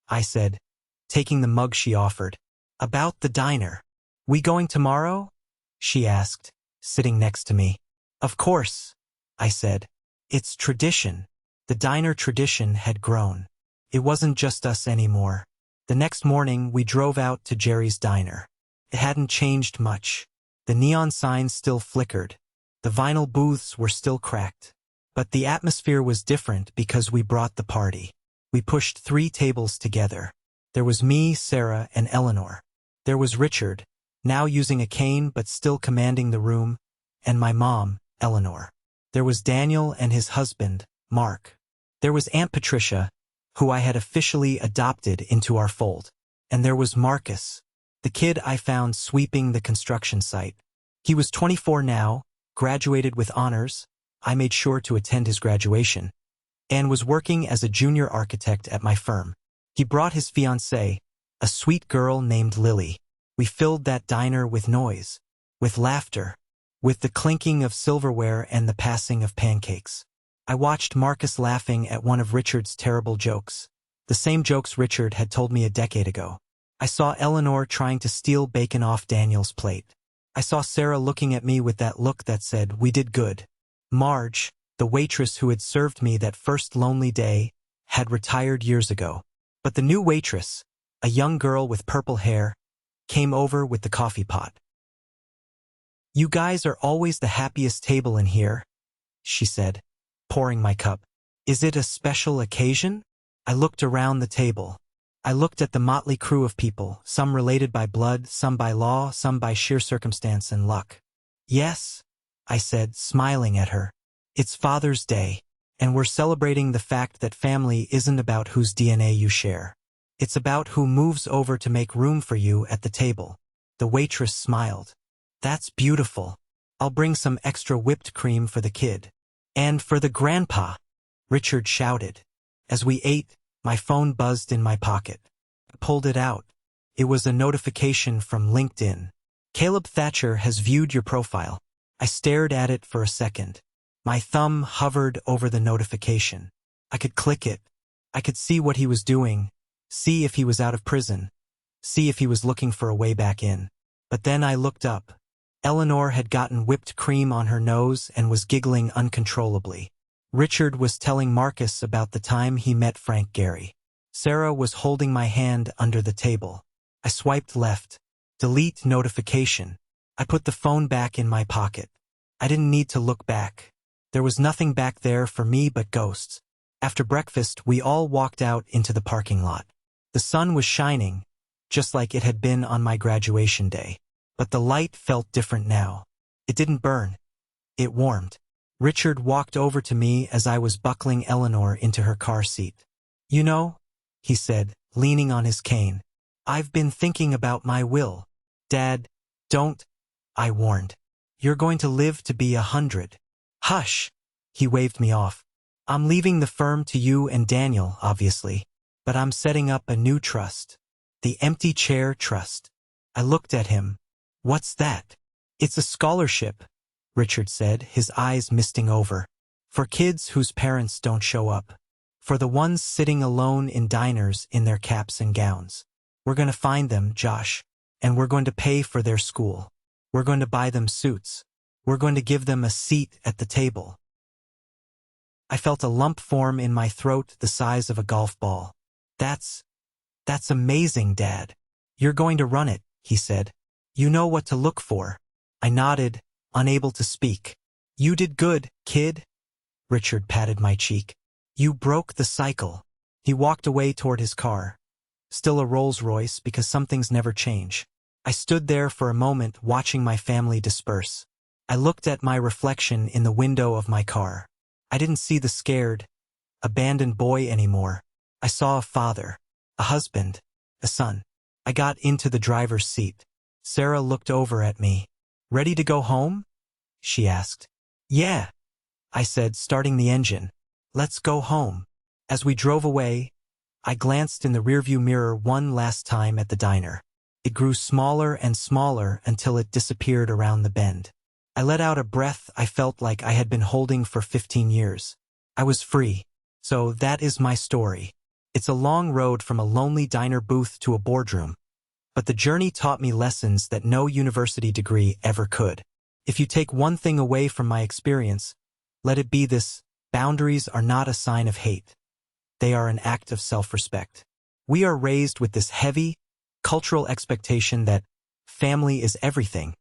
I said, taking the mug she offered. "About the diner. We going tomorrow?" she asked, sitting next to me. "Of course," I said. "It's tradition." The diner tradition had grown. It wasn't just us anymore. The next morning, we drove out to Jerry's diner. It hadn't changed much. The neon signs still flickered. The vinyl booths were still cracked. But the atmosphere was different because we brought the party. We pushed 3 tables together. There was me, Sarah, and Eleanor. There was Richard, now using a cane but still commanding the room, and my mom, Eleanor. There was Daniel and his husband, Mark. There was Aunt Patricia, who I had officially adopted into our fold. And there was Marcus, the kid I found sweeping the construction site. He was 24 now, graduated with honors. I made sure to attend his graduation, and was working as a junior architect at my firm. He brought his fiancée, a sweet girl named Lily. We filled that diner with noise, with laughter, with the clinking of silverware and the passing of pancakes. I watched Marcus laughing at one of Richard's terrible jokes. The same jokes Richard had told me a decade ago. I saw Eleanor trying to steal bacon off Daniel's plate. I saw Sarah looking at me with that look that said, "We did good." Marge, the waitress who had served me that first lonely day, had retired years ago. But the new waitress, a young girl with purple hair, came over with the coffee pot. "You guys are always the happiest table in here," she said, pouring my cup. "Is it a special occasion?" I looked around the table. I looked at the motley crew of people, some related by blood, some by law, some by sheer circumstance and luck. "Yes," I said, smiling at her. "It's Father's Day, and we're celebrating the fact that family isn't about whose DNA you share. It's about who moves over to make room for you at the table." The waitress smiled. "That's beautiful. I'll bring some extra whipped cream for the kid. And for the grandpa," Richard shouted. As we ate, my phone buzzed in my pocket. I pulled it out. It was a notification from LinkedIn. "Caleb Thatcher has viewed your profile." I stared at it for a second. My thumb hovered over the notification. I could click it. I could see what he was doing, see if he was out of prison, see if he was looking for a way back in. But then I looked up. Eleanor had gotten whipped cream on her nose and was giggling uncontrollably. Richard was telling Marcus about the time he met Frank Gehry. Sarah was holding my hand under the table. I swiped left. Delete notification. I put the phone back in my pocket. I didn't need to look back. There was nothing back there for me but ghosts. After breakfast, we all walked out into the parking lot. The sun was shining, just like it had been on my graduation day. But the light felt different now. It didn't burn. It warmed. Richard walked over to me as I was buckling Eleanor into her car seat. "You know," he said, leaning on his cane, "I've been thinking about my will." "Dad, don't," I warned. "You're going to live to be 100. "Hush," he waved me off. "I'm leaving the firm to you and Daniel, obviously. But I'm setting up a new trust. The Empty Chair Trust." I looked at him. "What's that?" "It's a scholarship," Richard said, his eyes misting over. "For kids whose parents don't show up. For the ones sitting alone in diners in their caps and gowns. We're going to find them, Josh. And we're going to pay for their school. We're going to buy them suits. We're going to give them a seat at the table." I felt a lump form in my throat the size of a golf ball. That's amazing, Dad." "You're going to run it," he said. "You know what to look for." I nodded, unable to speak. "You did good, kid." Richard patted my cheek. "You broke the cycle." He walked away toward his car. Still a Rolls-Royce, because some things never change. I stood there for a moment watching my family disperse. I looked at my reflection in the window of my car. I didn't see the scared, abandoned boy anymore. I saw a father, a husband, a son. I got into the driver's seat. Sarah looked over at me. "Ready to go home?" she asked. "Yeah," I said, starting the engine. "Let's go home." As we drove away, I glanced in the rearview mirror one last time at the diner. It grew smaller and smaller until it disappeared around the bend. I let out a breath I felt like I had been holding for 15 years. I was free. So that is my story. It's a long road from a lonely diner booth to a boardroom. But the journey taught me lessons that no university degree ever could. If you take one thing away from my experience, let it be this: boundaries are not a sign of hate. They are an act of self-respect. We are raised with this heavy, cultural expectation that family is everything,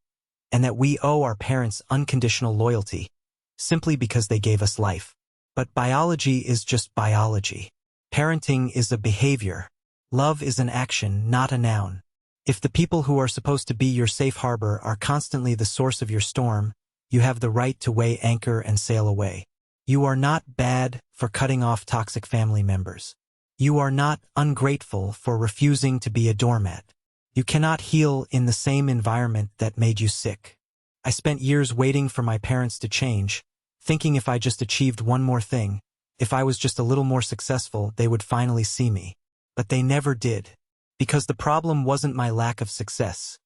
and that we owe our parents unconditional loyalty, simply because they gave us life. But biology is just biology. Parenting is a behavior. Love is an action, not a noun. If the people who are supposed to be your safe harbor are constantly the source of your storm, you have the right to weigh anchor and sail away. You are not bad for cutting off toxic family members. You are not ungrateful for refusing to be a doormat. You cannot heal in the same environment that made you sick. I spent years waiting for my parents to change, thinking if I just achieved one more thing, if I was just a little more successful, they would finally see me. But they never did. Because the problem wasn't my lack of success.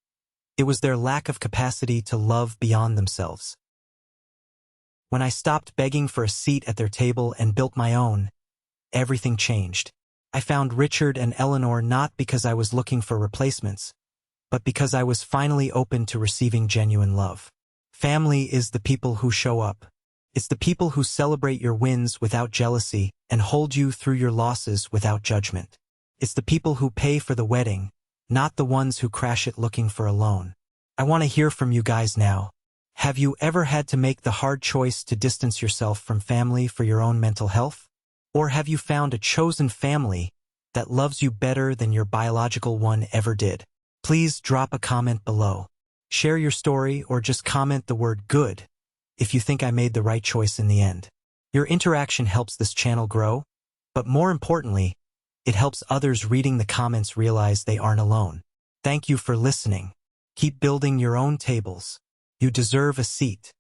It was their lack of capacity to love beyond themselves. When I stopped begging for a seat at their table and built my own, everything changed. I found Richard and Eleanor not because I was looking for replacements, but because I was finally open to receiving genuine love. Family is the people who show up. It's the people who celebrate your wins without jealousy and hold you through your losses without judgment. It's the people who pay for the wedding, not the ones who crash it looking for a loan. I want to hear from you guys now. Have you ever had to make the hard choice to distance yourself from family for your own mental health? Or have you found a chosen family that loves you better than your biological one ever did? Please drop a comment below. Share your story or just comment the word good if you think I made the right choice in the end. Your interaction helps this channel grow, but more importantly, it helps others reading the comments realize they aren't alone. Thank you for listening. Keep building your own tables. You deserve a seat.